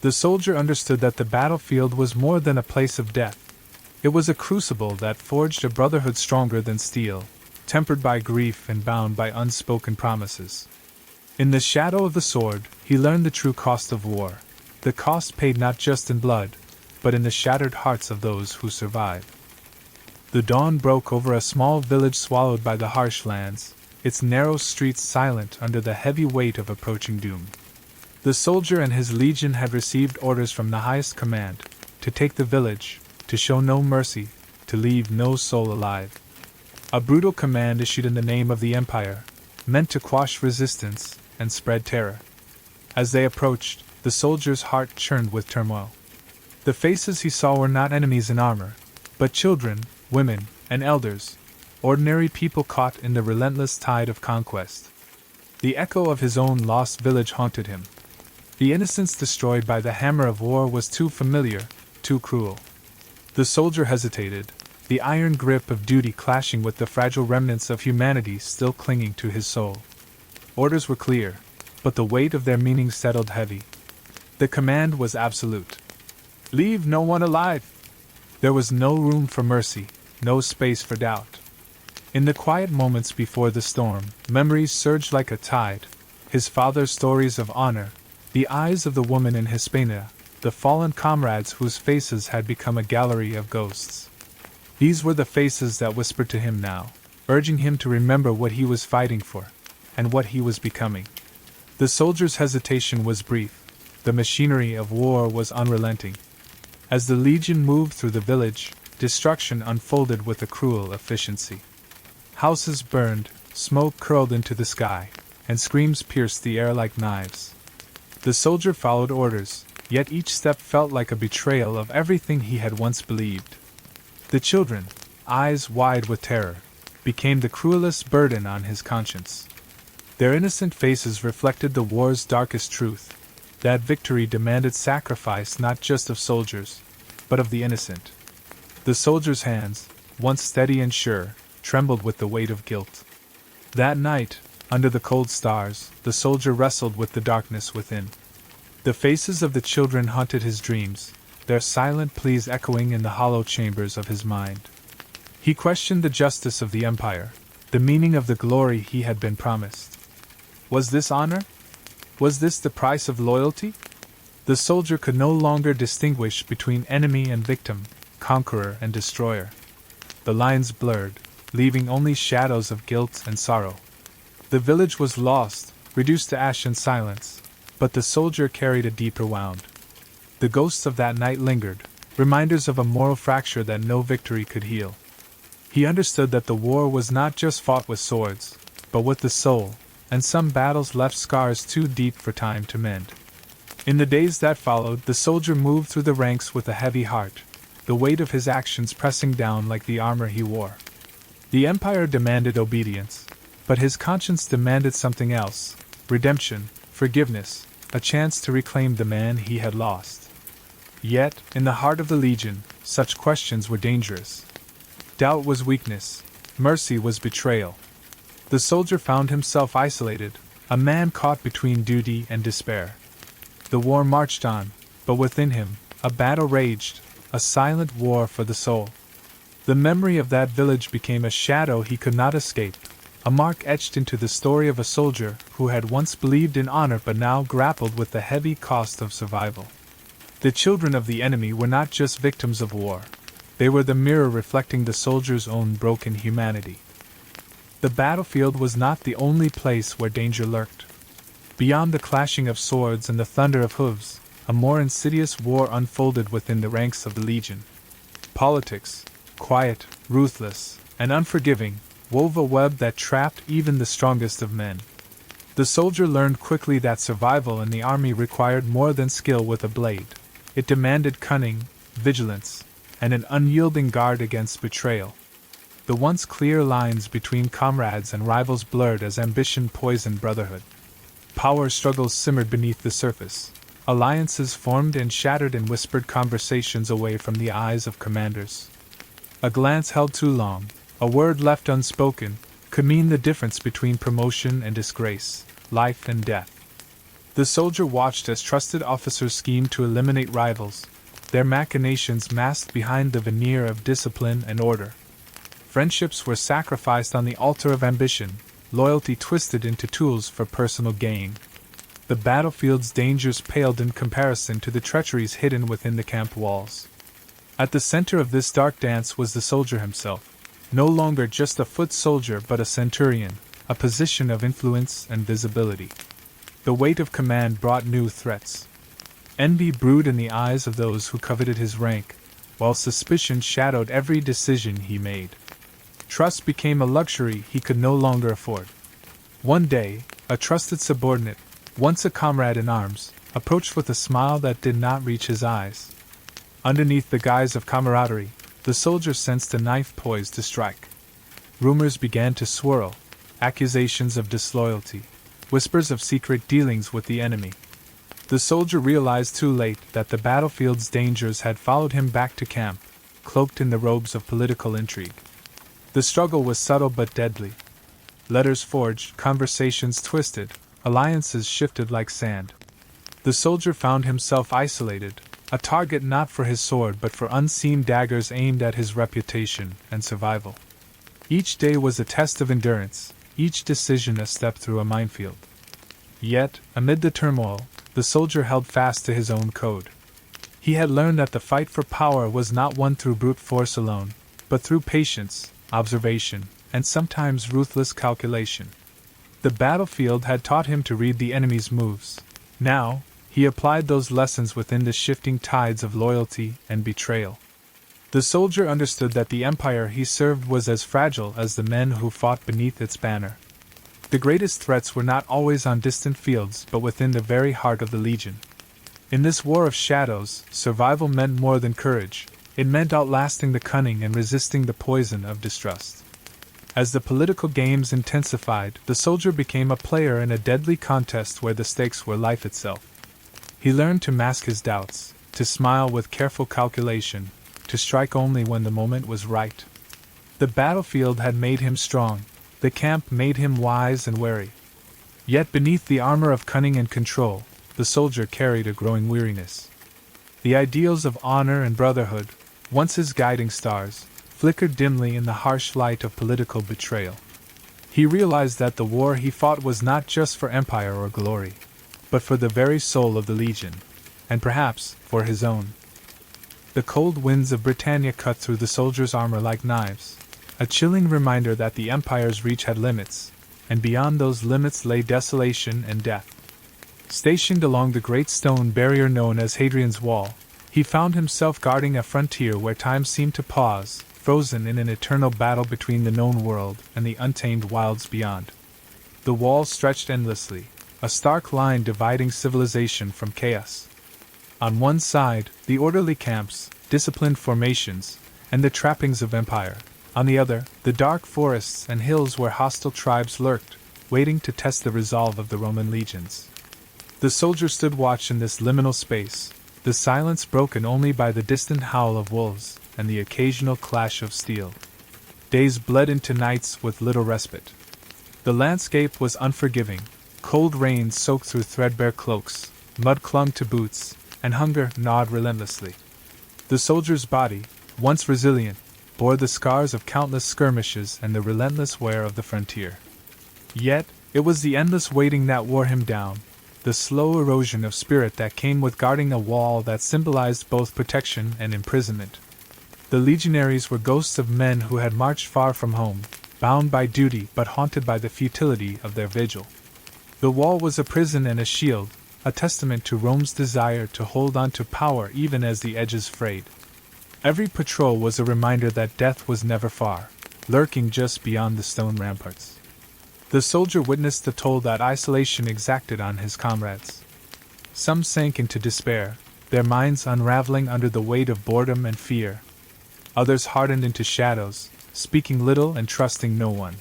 The soldier understood that the battlefield was more than a place of death. It was a crucible that forged a brotherhood stronger than steel, tempered by grief and bound by unspoken promises. In the shadow of the sword, he learned the true cost of war, the cost paid not just in blood, but in the shattered hearts of those who survived. The dawn broke over a small village swallowed by the harsh lands, its narrow streets silent under the heavy weight of approaching doom. The soldier and his legion had received orders from the highest command, to take the village, to show no mercy, to leave no soul alive. A brutal command issued in the name of the Empire, meant to quash resistance and spread terror. As they approached, the soldier's heart churned with turmoil. The faces he saw were not enemies in armor, but children, women, and elders, ordinary people caught in the relentless tide of conquest. The echo of his own lost village haunted him. The innocence destroyed by the hammer of war was too familiar, too cruel. The soldier hesitated, the iron grip of duty clashing with the fragile remnants of humanity still clinging to his soul. Orders were clear, but the weight of their meaning settled heavy. The command was absolute. Leave no one alive! There was no room for mercy, no space for doubt. In the quiet moments before the storm, memories surged like a tide, his father's stories of honor, the eyes of the woman in Hispania, the fallen comrades whose faces had become a gallery of ghosts. These were the faces that whispered to him now, urging him to remember what he was fighting for, and what he was becoming. The soldier's hesitation was brief, the machinery of war was unrelenting. As the legion moved through the village, destruction unfolded with a cruel efficiency. Houses burned, smoke curled into the sky, and screams pierced the air like knives. The soldier followed orders, yet each step felt like a betrayal of everything he had once believed. The children, eyes wide with terror, became the cruelest burden on his conscience. Their innocent faces reflected the war's darkest truth, that victory demanded sacrifice not just of soldiers, but of the innocent. The soldiers' hands, once steady and sure, trembled with the weight of guilt. That night, under the cold stars, the soldier wrestled with the darkness within. The faces of the children haunted his dreams, their silent pleas echoing in the hollow chambers of his mind. He questioned the justice of the empire, the meaning of the glory he had been promised. Was this honor? Was this the price of loyalty? The soldier could no longer distinguish between enemy and victim, conqueror and destroyer. The lines blurred, leaving only shadows of guilt and sorrow. The village was lost, reduced to ash and silence, but the soldier carried a deeper wound. The ghosts of that night lingered, reminders of a moral fracture that no victory could heal. He understood that the war was not just fought with swords, but with the soul, and some battles left scars too deep for time to mend. In the days that followed, the soldier moved through the ranks with a heavy heart, the weight of his actions pressing down like the armor he wore. The empire demanded obedience, but his conscience demanded something else: redemption, forgiveness, a chance to reclaim the man he had lost. Yet, in the heart of the legion, such questions were dangerous. Doubt was weakness, mercy was betrayal. The soldier found himself isolated, a man caught between duty and despair. The war marched on, but within him, a battle raged, a silent war for the soul. The memory of that village became a shadow he could not escape, a mark etched into the story of a soldier who had once believed in honor but now grappled with the heavy cost of survival. The children of the enemy were not just victims of war. They were the mirror reflecting the soldier's own broken humanity. The battlefield was not the only place where danger lurked. Beyond the clashing of swords and the thunder of hooves, a more insidious war unfolded within the ranks of the legion. Politics, quiet, ruthless, and unforgiving, wove a web that trapped even the strongest of men. The soldier learned quickly that survival in the army required more than skill with a blade. It demanded cunning, vigilance, and an unyielding guard against betrayal. The once clear lines between comrades and rivals blurred as ambition poisoned brotherhood. Power struggles simmered beneath the surface. Alliances formed and shattered in whispered conversations away from the eyes of commanders. A glance held too long, a word left unspoken, could mean the difference between promotion and disgrace, life and death. The soldier watched as trusted officers schemed to eliminate rivals, their machinations masked behind the veneer of discipline and order. Friendships were sacrificed on the altar of ambition, loyalty twisted into tools for personal gain. The battlefield's dangers paled in comparison to the treacheries hidden within the camp walls. At the center of this dark dance was the soldier himself, no longer just a foot soldier but a centurion, a position of influence and visibility. The weight of command brought new threats. Envy brewed in the eyes of those who coveted his rank, while suspicion shadowed every decision he made. Trust became a luxury he could no longer afford. One day, a trusted subordinate, once a comrade in arms, approached with a smile that did not reach his eyes. Underneath the guise of camaraderie, the soldier sensed a knife poised to strike. Rumors began to swirl, accusations of disloyalty, whispers of secret dealings with the enemy. The soldier realized too late that the battlefield's dangers had followed him back to camp, cloaked in the robes of political intrigue. The struggle was subtle but deadly. Letters forged, conversations twisted, alliances shifted like sand. The soldier found himself isolated, a target not for his sword but for unseen daggers aimed at his reputation and survival. Each day was a test of endurance, each decision a step through a minefield. Yet, amid the turmoil, the soldier held fast to his own code. He had learned that the fight for power was not won through brute force alone, but through patience, observation, and sometimes ruthless calculation. The battlefield had taught him to read the enemy's moves. Now, he applied those lessons within the shifting tides of loyalty and betrayal. The soldier understood that the empire he served was as fragile as the men who fought beneath its banner. The greatest threats were not always on distant fields but within the very heart of the legion. In this war of shadows, survival meant more than courage. It meant outlasting the cunning and resisting the poison of distrust. As the political games intensified, the soldier became a player in a deadly contest where the stakes were life itself. He learned to mask his doubts, to smile with careful calculation, to strike only when the moment was right. The battlefield had made him strong, the camp made him wise and wary. Yet beneath the armor of cunning and control, the soldier carried a growing weariness. The ideals of honor and brotherhood, once his guiding stars, flickered dimly in the harsh light of political betrayal. He realized that the war he fought was not just for empire or glory, but for the very soul of the legion, and perhaps for his own. The cold winds of Britannia cut through the soldier's armor like knives, a chilling reminder that the empire's reach had limits, and beyond those limits lay desolation and death. Stationed along the great stone barrier known as Hadrian's Wall, he found himself guarding a frontier where time seemed to pause, frozen in an eternal battle between the known world and the untamed wilds beyond. The wall stretched endlessly, a stark line dividing civilization from chaos. On one side, the orderly camps, disciplined formations, and the trappings of empire. On the other, the dark forests and hills where hostile tribes lurked, waiting to test the resolve of the Roman legions. The soldier stood watch in this liminal space, the silence broken only by the distant howl of wolves and the occasional clash of steel. Days bled into nights with little respite. The landscape was unforgiving. Cold rains soaked through threadbare cloaks, mud clung to boots, and hunger gnawed relentlessly. The soldier's body, once resilient, bore the scars of countless skirmishes and the relentless wear of the frontier. Yet, it was the endless waiting that wore him down, the slow erosion of spirit that came with guarding a wall that symbolized both protection and imprisonment. The legionaries were ghosts of men who had marched far from home, bound by duty but haunted by the futility of their vigil. The wall was a prison and a shield, a testament to Rome's desire to hold on to power even as the edges frayed. Every patrol was a reminder that death was never far, lurking just beyond the stone ramparts. The soldier witnessed the toll that isolation exacted on his comrades. Some sank into despair, their minds unraveling under the weight of boredom and fear. Others hardened into shadows, speaking little and trusting no one.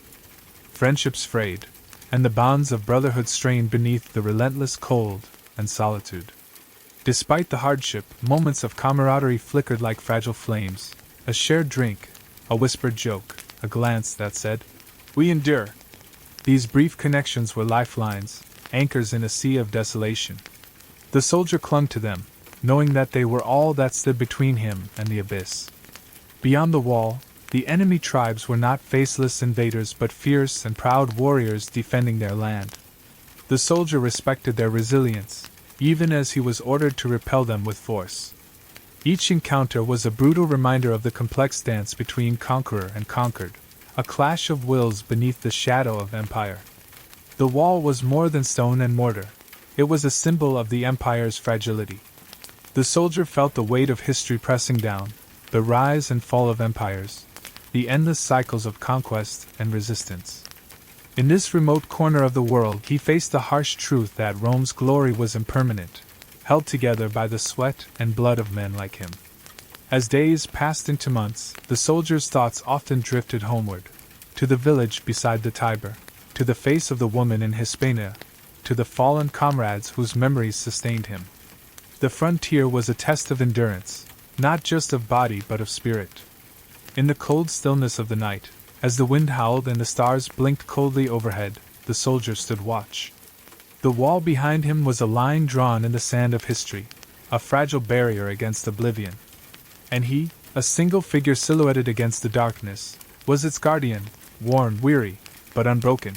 Friendships frayed, and the bonds of brotherhood strained beneath the relentless cold and solitude. Despite the hardship, moments of camaraderie flickered like fragile flames, a shared drink, a whispered joke, a glance that said, "We endure." These brief connections were lifelines, anchors in a sea of desolation. The soldier clung to them, knowing that they were all that stood between him and the abyss. Beyond the wall, the enemy tribes were not faceless invaders but fierce and proud warriors defending their land. The soldier respected their resilience, even as he was ordered to repel them with force. Each encounter was a brutal reminder of the complex dance between conqueror and conquered, a clash of wills beneath the shadow of empire. The wall was more than stone and mortar. It was a symbol of the empire's fragility. The soldier felt the weight of history pressing down, the rise and fall of empires, the endless cycles of conquest and resistance. In this remote corner of the world, he faced the harsh truth that Rome's glory was impermanent, held together by the sweat and blood of men like him. As days passed into months, the soldier's thoughts often drifted homeward, to the village beside the Tiber, to the face of the woman in Hispania, to the fallen comrades whose memories sustained him. The frontier was a test of endurance, not just of body but of spirit. In the cold stillness of the night, as the wind howled and the stars blinked coldly overhead, the soldier stood watch. The wall behind him was a line drawn in the sand of history, a fragile barrier against oblivion. And he, a single figure silhouetted against the darkness, was its guardian, worn, weary, but unbroken.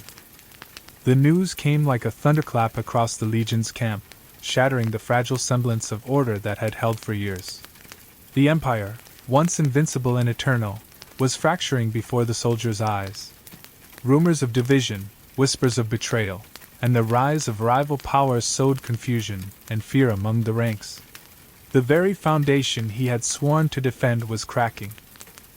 The news came like a thunderclap across the legion's camp, shattering the fragile semblance of order that had held for years. The empire, once invincible and eternal, was fracturing before the soldier's eyes. Rumors of division, whispers of betrayal, and the rise of rival powers sowed confusion and fear among the ranks. The very foundation he had sworn to defend was cracking.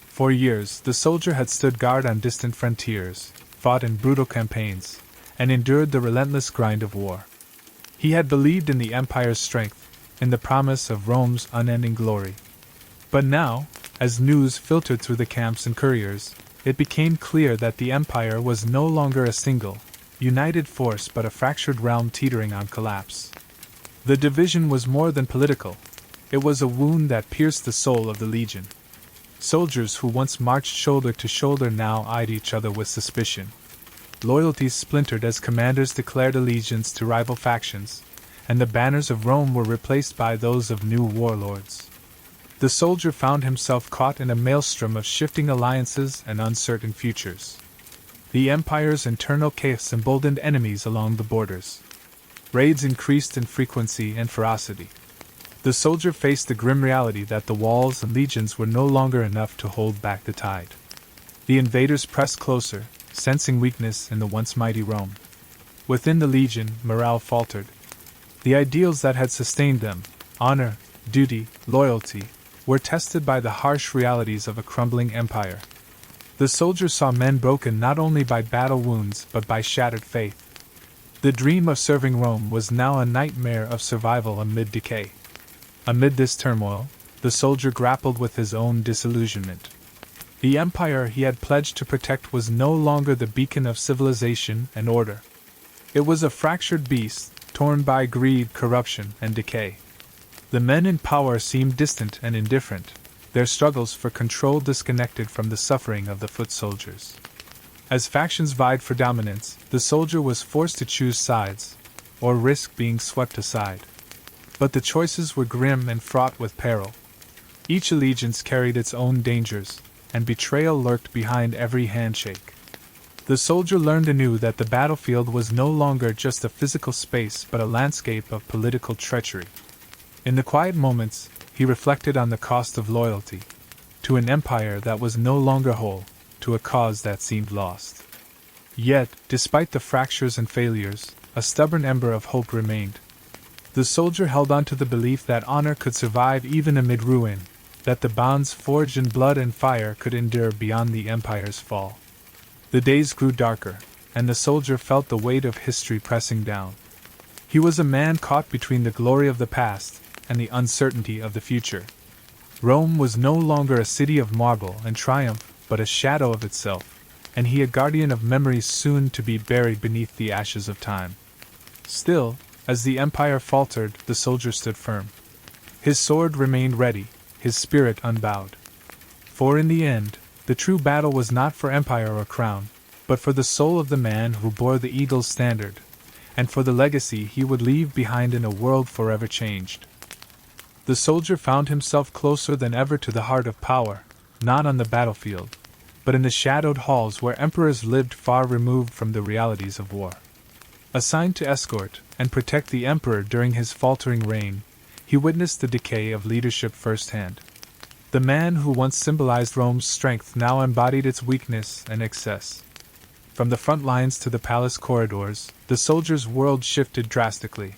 For years, the soldier had stood guard on distant frontiers, fought in brutal campaigns, and endured the relentless grind of war. He had believed in the Empire's strength, in the promise of Rome's unending glory. But now, as news filtered through the camps and couriers, it became clear that the Empire was no longer a single, united force but a fractured realm teetering on collapse. The division was more than political. It was a wound that pierced the soul of the legion. Soldiers who once marched shoulder to shoulder now eyed each other with suspicion. Loyalties splintered as commanders declared allegiance to rival factions, and the banners of Rome were replaced by those of new warlords. The soldier found himself caught in a maelstrom of shifting alliances and uncertain futures. The Empire's internal chaos emboldened enemies along the borders. Raids increased in frequency and ferocity. The soldier faced the grim reality that the walls and legions were no longer enough to hold back the tide. The invaders pressed closer, sensing weakness in the once mighty Rome. Within the legion, morale faltered. The ideals that had sustained them, honor, duty, loyalty, were tested by the harsh realities of a crumbling empire. The soldier saw men broken not only by battle wounds but by shattered faith. The dream of serving Rome was now a nightmare of survival amid decay. Amid this turmoil, the soldier grappled with his own disillusionment. The empire he had pledged to protect was no longer the beacon of civilization and order. It was a fractured beast, torn by greed, corruption, and decay. The men in power seemed distant and indifferent, their struggles for control disconnected from the suffering of the foot soldiers. As factions vied for dominance, the soldier was forced to choose sides, or risk being swept aside. But the choices were grim and fraught with peril. Each allegiance carried its own dangers, and betrayal lurked behind every handshake. The soldier learned anew that the battlefield was no longer just a physical space but a landscape of political treachery. In the quiet moments, he reflected on the cost of loyalty, to an empire that was no longer whole, to a cause that seemed lost. Yet, despite the fractures and failures, a stubborn ember of hope remained. The soldier held on to the belief that honor could survive even amid ruin, that the bonds forged in blood and fire could endure beyond the empire's fall. The days grew darker, and the soldier felt the weight of history pressing down. He was a man caught between the glory of the past and the uncertainty of the future. Rome was no longer a city of marble and triumph, but a shadow of itself, and he a guardian of memories soon to be buried beneath the ashes of time. Still, as the empire faltered, the soldier stood firm. His sword remained ready, his spirit unbowed. For in the end, the true battle was not for empire or crown, but for the soul of the man who bore the eagle's standard, and for the legacy he would leave behind in a world forever changed. The soldier found himself closer than ever to the heart of power, not on the battlefield, but in the shadowed halls where emperors lived far removed from the realities of war. Assigned to escort and protect the emperor during his faltering reign, he witnessed the decay of leadership firsthand. The man who once symbolized Rome's strength now embodied its weakness and excess. From the front lines to the palace corridors, the soldier's world shifted drastically.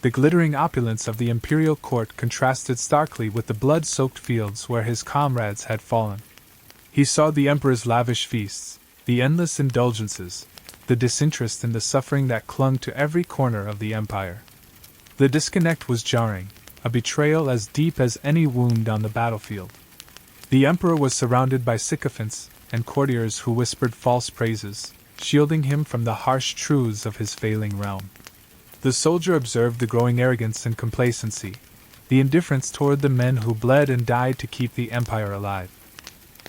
The glittering opulence of the imperial court contrasted starkly with the blood-soaked fields where his comrades had fallen. He saw the emperor's lavish feasts, the endless indulgences, the disinterest in the suffering that clung to every corner of the empire. The disconnect was jarring, a betrayal as deep as any wound on the battlefield. The emperor was surrounded by sycophants and courtiers who whispered false praises, shielding him from the harsh truths of his failing realm. The soldier observed the growing arrogance and complacency, the indifference toward the men who bled and died to keep the empire alive.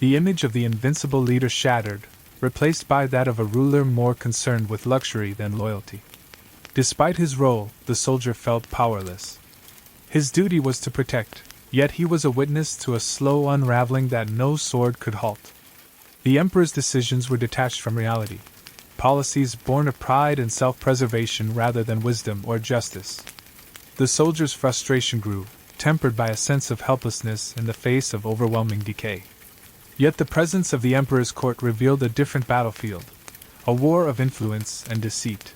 The image of the invincible leader shattered, replaced by that of a ruler more concerned with luxury than loyalty. Despite his role, the soldier felt powerless. His duty was to protect, yet he was a witness to a slow unraveling that no sword could halt. The emperor's decisions were detached from reality, policies born of pride and self-preservation rather than wisdom or justice. The soldier's frustration grew, tempered by a sense of helplessness in the face of overwhelming decay. Yet the presence of the emperor's court revealed a different battlefield, a war of influence and deceit.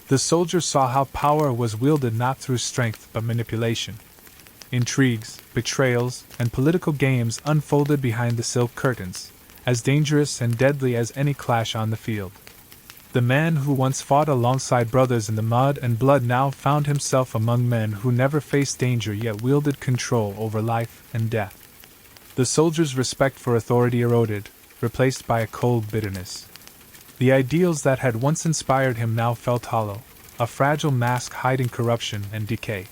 The soldier saw how power was wielded not through strength but manipulation. Intrigues, betrayals, and political games unfolded behind the silk curtains, as dangerous and deadly as any clash on the field. The man who once fought alongside brothers in the mud and blood now found himself among men who never faced danger yet wielded control over life and death. The soldier's respect for authority eroded, replaced by a cold bitterness. The ideals that had once inspired him now felt hollow, a fragile mask hiding corruption and decay.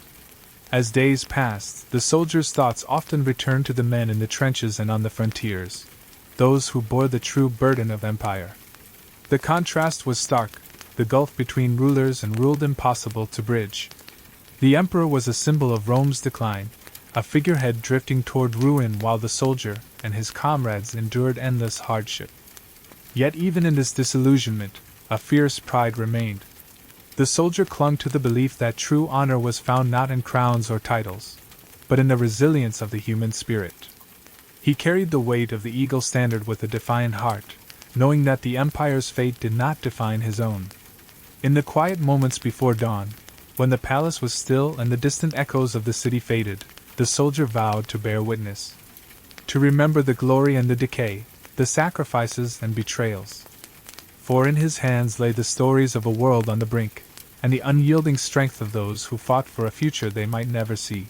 As days passed, the soldier's thoughts often returned to the men in the trenches and on the frontiers, those who bore the true burden of empire. The contrast was stark, the gulf between rulers and ruled impossible to bridge. The emperor was a symbol of Rome's decline, a figurehead drifting toward ruin while the soldier and his comrades endured endless hardship. Yet even in this disillusionment, a fierce pride remained. The soldier clung to the belief that true honor was found not in crowns or titles, but in the resilience of the human spirit. He carried the weight of the eagle standard with a defiant heart, knowing that the empire's fate did not define his own. In the quiet moments before dawn, when the palace was still and the distant echoes of the city faded, the soldier vowed to bear witness. To remember the glory and the decay, the sacrifices and betrayals. For in his hands lay the stories of a world on the brink, and the unyielding strength of those who fought for a future they might never see.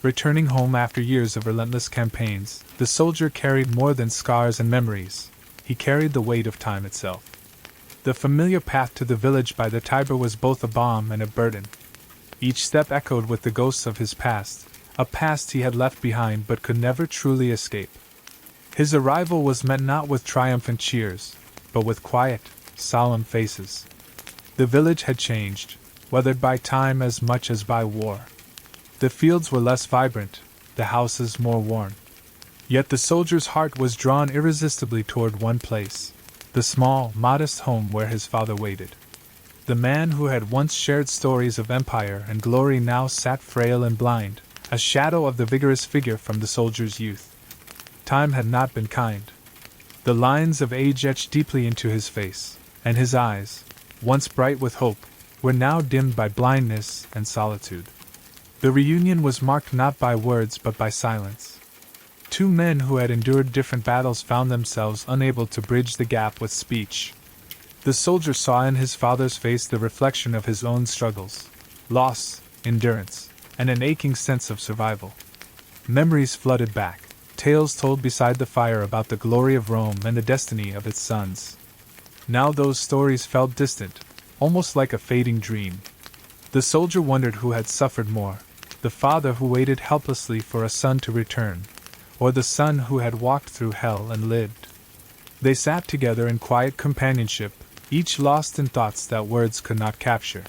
Returning home after years of relentless campaigns, the soldier carried more than scars and memories. He carried the weight of time itself. The familiar path to the village by the Tiber was both a balm and a burden. Each step echoed with the ghosts of his past, a past he had left behind but could never truly escape. His arrival was met not with triumphant cheers, but with quiet, solemn faces. The village had changed, weathered by time as much as by war. The fields were less vibrant, the houses more worn. Yet the soldier's heart was drawn irresistibly toward one place, the small, modest home where his father waited. The man who had once shared stories of empire and glory now sat frail and blind, a shadow of the vigorous figure from the soldier's youth. Time had not been kind. The lines of age etched deeply into his face, and his eyes, once bright with hope, were now dimmed by blindness and solitude. The reunion was marked not by words but by silence. Two men who had endured different battles found themselves unable to bridge the gap with speech. The soldier saw in his father's face the reflection of his own struggles, loss, endurance, and an aching sense of survival. Memories flooded back, tales told beside the fire about the glory of Rome and the destiny of its sons. Now those stories felt distant, almost like a fading dream. The soldier wondered who had suffered more, the father who waited helplessly for a son to return, or the son who had walked through hell and lived. They sat together in quiet companionship, each lost in thoughts that words could not capture.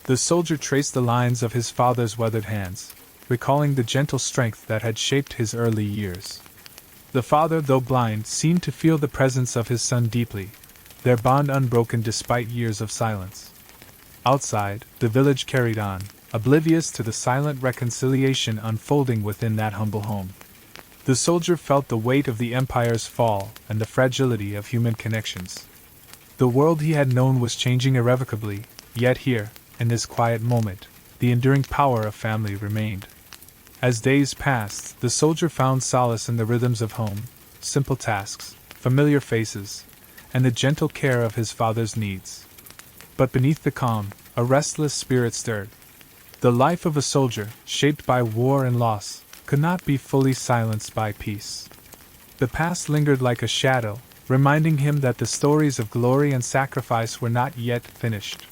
The soldier traced the lines of his father's weathered hands, recalling the gentle strength that had shaped his early years. The father, though blind, seemed to feel the presence of his son deeply, their bond unbroken despite years of silence. Outside, the village carried on, oblivious to the silent reconciliation unfolding within that humble home. The soldier felt the weight of the empire's fall and the fragility of human connections. The world he had known was changing irrevocably, yet here, in this quiet moment, the enduring power of family remained. As days passed, the soldier found solace in the rhythms of home, simple tasks, familiar faces, and the gentle care of his father's needs. But beneath the calm, a restless spirit stirred. The life of a soldier, shaped by war and loss, could not be fully silenced by peace. The past lingered like a shadow, reminding him that the stories of glory and sacrifice were not yet finished.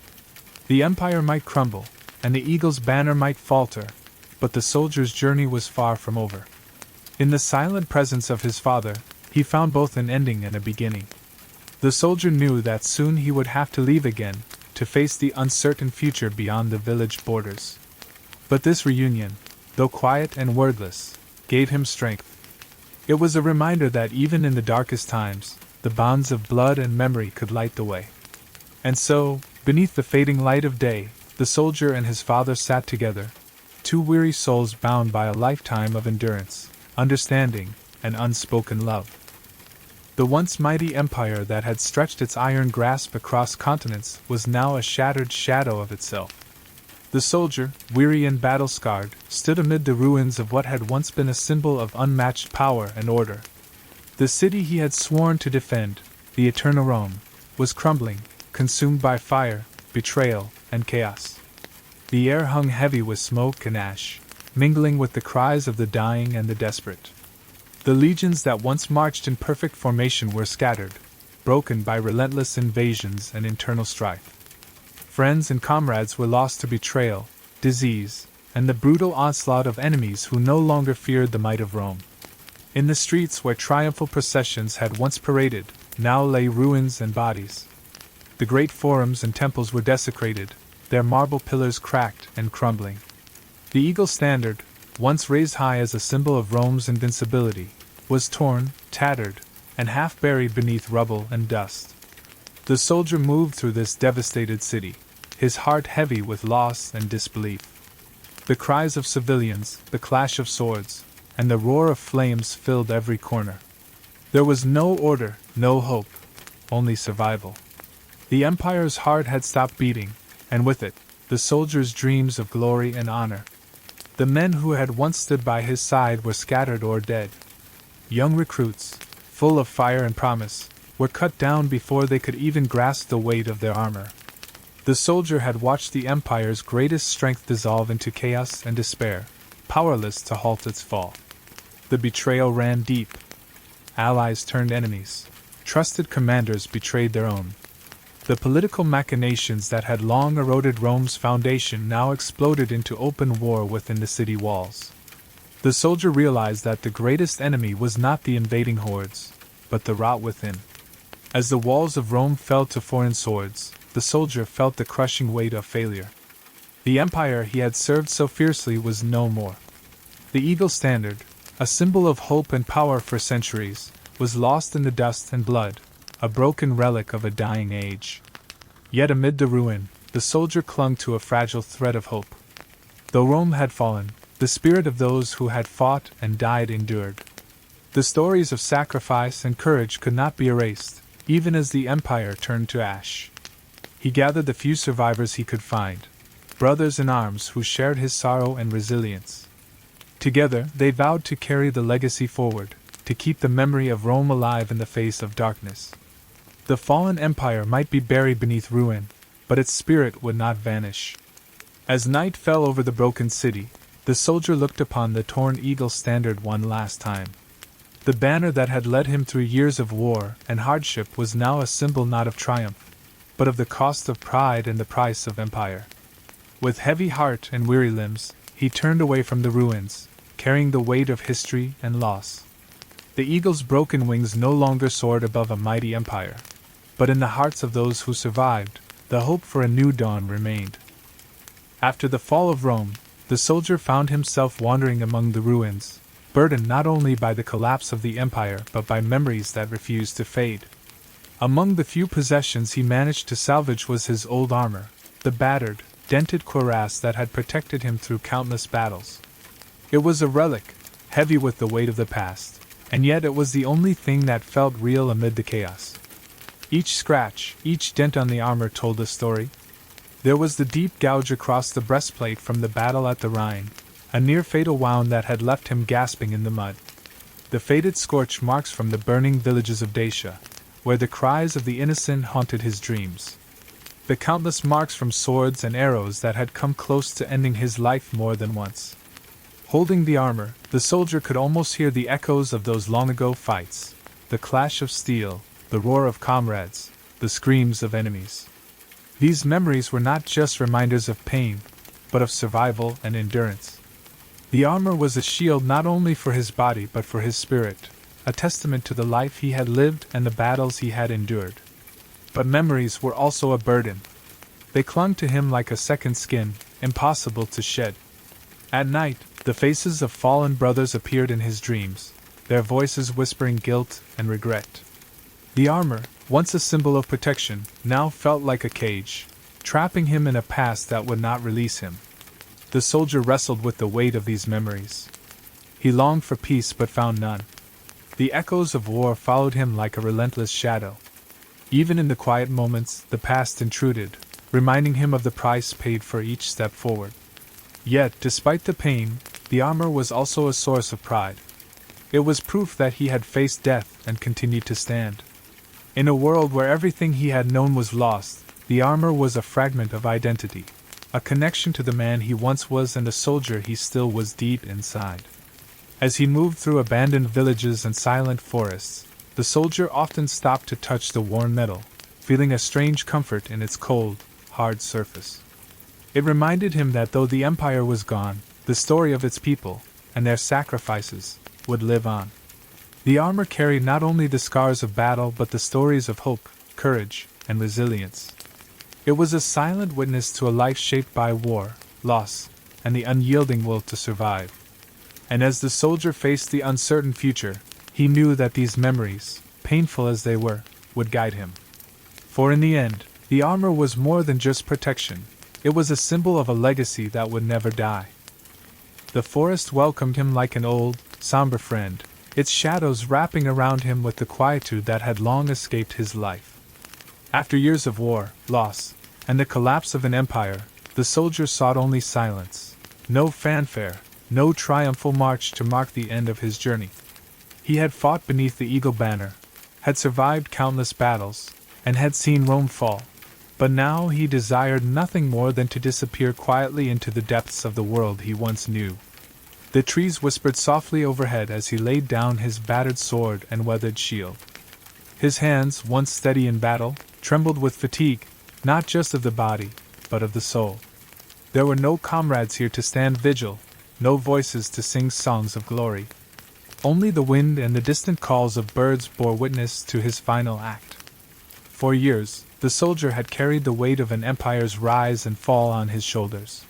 The empire might crumble, and the eagle's banner might falter, but the soldier's journey was far from over. In the silent presence of his father, he found both an ending and a beginning. The soldier knew that soon he would have to leave again, to face the uncertain future beyond the village borders. But this reunion, though quiet and wordless, gave him strength. It was a reminder that even in the darkest times, the bonds of blood and memory could light the way. And so, beneath the fading light of day, the soldier and his father sat together, two weary souls bound by a lifetime of endurance, understanding, and unspoken love. The once mighty empire that had stretched its iron grasp across continents was now a shattered shadow of itself. The soldier, weary and battle-scarred, stood amid the ruins of what had once been a symbol of unmatched power and order. The city he had sworn to defend, the eternal Rome, was crumbling, consumed by fire, betrayal, and chaos. The air hung heavy with smoke and ash, mingling with the cries of the dying and the desperate. The legions that once marched in perfect formation were scattered, broken by relentless invasions and internal strife. Friends and comrades were lost to betrayal, disease, and the brutal onslaught of enemies who no longer feared the might of Rome. In the streets where triumphal processions had once paraded, now lay ruins and bodies. The great forums and temples were desecrated, their marble pillars cracked and crumbling. The eagle standard, once raised high as a symbol of Rome's invincibility, was torn, tattered, and half buried beneath rubble and dust. The soldier moved through this devastated city, his heart heavy with loss and disbelief. The cries of civilians, the clash of swords, and the roar of flames filled every corner. There was no order, no hope, only survival. The Empire's heart had stopped beating, and with it, the soldier's dreams of glory and honor. The men who had once stood by his side were scattered or dead. Young recruits, full of fire and promise, were cut down before they could even grasp the weight of their armor. The soldier had watched the Empire's greatest strength dissolve into chaos and despair, powerless to halt its fall. The betrayal ran deep. Allies turned enemies. Trusted commanders betrayed their own. The political machinations that had long eroded Rome's foundation now exploded into open war within the city walls. The soldier realized that the greatest enemy was not the invading hordes, but the rot within. As the walls of Rome fell to foreign swords, the soldier felt the crushing weight of failure. The empire he had served so fiercely was no more. The eagle standard, a symbol of hope and power for centuries, was lost in the dust and blood, a broken relic of a dying age. Yet amid the ruin, the soldier clung to a fragile thread of hope. Though Rome had fallen, the spirit of those who had fought and died endured. The stories of sacrifice and courage could not be erased, even as the empire turned to ash. He gathered the few survivors he could find, brothers in arms who shared his sorrow and resilience. Together, they vowed to carry the legacy forward, to keep the memory of Rome alive in the face of darkness. The fallen empire might be buried beneath ruin, but its spirit would not vanish. As night fell over the broken city, the soldier looked upon the torn eagle standard one last time. The banner that had led him through years of war and hardship was now a symbol not of triumph, but of the cost of pride and the price of empire. With heavy heart and weary limbs, he turned away from the ruins, carrying the weight of history and loss. The eagle's broken wings no longer soared above a mighty empire, but in the hearts of those who survived, the hope for a new dawn remained. After the fall of Rome, the soldier found himself wandering among the ruins, burdened not only by the collapse of the empire but by memories that refused to fade. Among the few possessions he managed to salvage was his old armor, the battered, dented cuirass that had protected him through countless battles. It was a relic, heavy with the weight of the past, and yet it was the only thing that felt real amid the chaos. Each scratch, each dent on the armor told a story. There was the deep gouge across the breastplate from the battle at the Rhine, a near-fatal wound that had left him gasping in the mud. The faded scorch marks from the burning villages of Dacia, where the cries of the innocent haunted his dreams. The countless marks from swords and arrows that had come close to ending his life more than once. Holding the armor, the soldier could almost hear the echoes of those long-ago fights, the clash of steel, the roar of comrades, the screams of enemies. These memories were not just reminders of pain, but of survival and endurance. The armor was a shield not only for his body but for his spirit, a testament to the life he had lived and the battles he had endured. But memories were also a burden. They clung to him like a second skin, impossible to shed. At night, the faces of fallen brothers appeared in his dreams, their voices whispering guilt and regret. The armor, once a symbol of protection, now felt like a cage, trapping him in a past that would not release him. The soldier wrestled with the weight of these memories. He longed for peace but found none. The echoes of war followed him like a relentless shadow. Even in the quiet moments, the past intruded, reminding him of the price paid for each step forward. Yet, despite the pain, the armor was also a source of pride. It was proof that he had faced death and continued to stand. In a world where everything he had known was lost, the armor was a fragment of identity, a connection to the man he once was and a soldier he still was deep inside. As he moved through abandoned villages and silent forests, the soldier often stopped to touch the worn metal, feeling a strange comfort in its cold, hard surface. It reminded him that though the empire was gone, the story of its people, and their sacrifices, would live on. The armor carried not only the scars of battle but the stories of hope, courage, and resilience. It was a silent witness to a life shaped by war, loss, and the unyielding will to survive. And as the soldier faced the uncertain future, he knew that these memories, painful as they were, would guide him. For in the end, the armor was more than just protection, it was a symbol of a legacy that would never die. The forest welcomed him like an old, somber friend, its shadows wrapping around him with the quietude that had long escaped his life. After years of war, loss, and the collapse of an empire, the soldier sought only silence. No fanfare, no triumphal march to mark the end of his journey. He had fought beneath the eagle banner, had survived countless battles, and had seen Rome fall. But now he desired nothing more than to disappear quietly into the depths of the world he once knew. The trees whispered softly overhead as he laid down his battered sword and weathered shield. His hands, once steady in battle, trembled with fatigue, not just of the body, but of the soul. There were no comrades here to stand vigil, no voices to sing songs of glory. Only the wind and the distant calls of birds bore witness to his final act. For years, the soldier had carried the weight of an empire's rise and fall on his shoulders.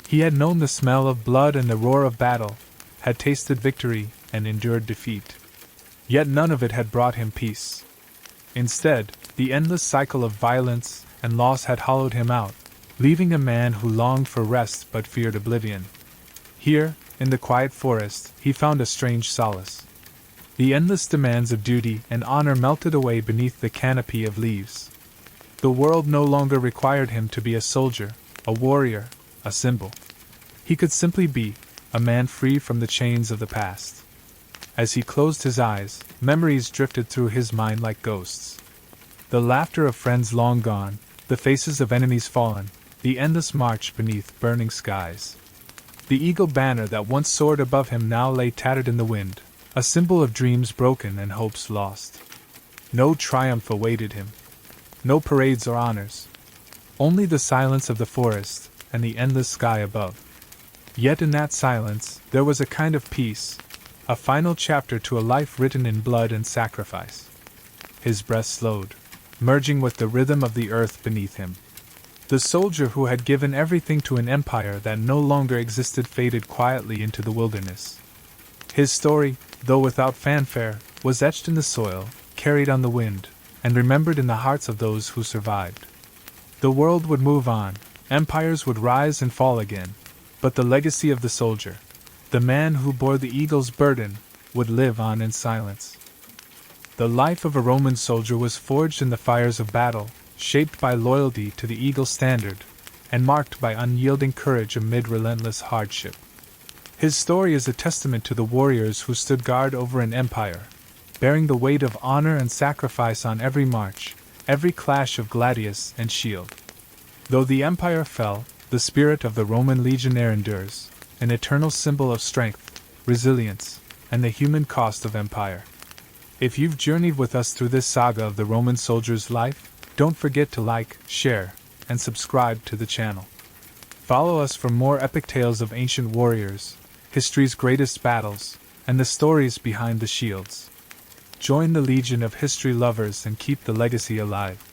He had known the smell of blood and the roar of battle, had tasted victory and endured defeat. Yet none of it had brought him peace. Instead, the endless cycle of violence and loss had hollowed him out, leaving a man who longed for rest but feared oblivion. Here, in the quiet forest, he found a strange solace. The endless demands of duty and honor melted away beneath the canopy of leaves. The world no longer required him to be a soldier, a warrior, a symbol. He could simply be a man free from the chains of the past. As he closed his eyes, memories drifted through his mind like ghosts. The laughter of friends long gone, the faces of enemies fallen, the endless march beneath burning skies. The eagle banner that once soared above him now lay tattered in the wind, a symbol of dreams broken and hopes lost. No triumph awaited him. No parades or honors. Only the silence of the forest and the endless sky above. Yet in that silence, there was a kind of peace, a final chapter to a life written in blood and sacrifice. His breath slowed, merging with the rhythm of the earth beneath him. The soldier who had given everything to an empire that no longer existed faded quietly into the wilderness. His story, though without fanfare, was etched in the soil, carried on the wind, and remembered in the hearts of those who survived. The world would move on, empires would rise and fall again, but the legacy of the soldier, the man who bore the eagle's burden, would live on in silence. The life of a Roman soldier was forged in the fires of battle, shaped by loyalty to the eagle's standard, and marked by unyielding courage amid relentless hardship. His story is a testament to the warriors who stood guard over an empire, bearing the weight of honor and sacrifice on every march, every clash of gladius and shield. Though the empire fell, the spirit of the Roman legionnaire endures, an eternal symbol of strength, resilience, and the human cost of empire. If you've journeyed with us through this saga of the Roman soldier's life, don't forget to like, share, and subscribe to the channel. Follow us for more epic tales of ancient warriors, history's greatest battles, and the stories behind the shields. Join the legion of history lovers and keep the legacy alive.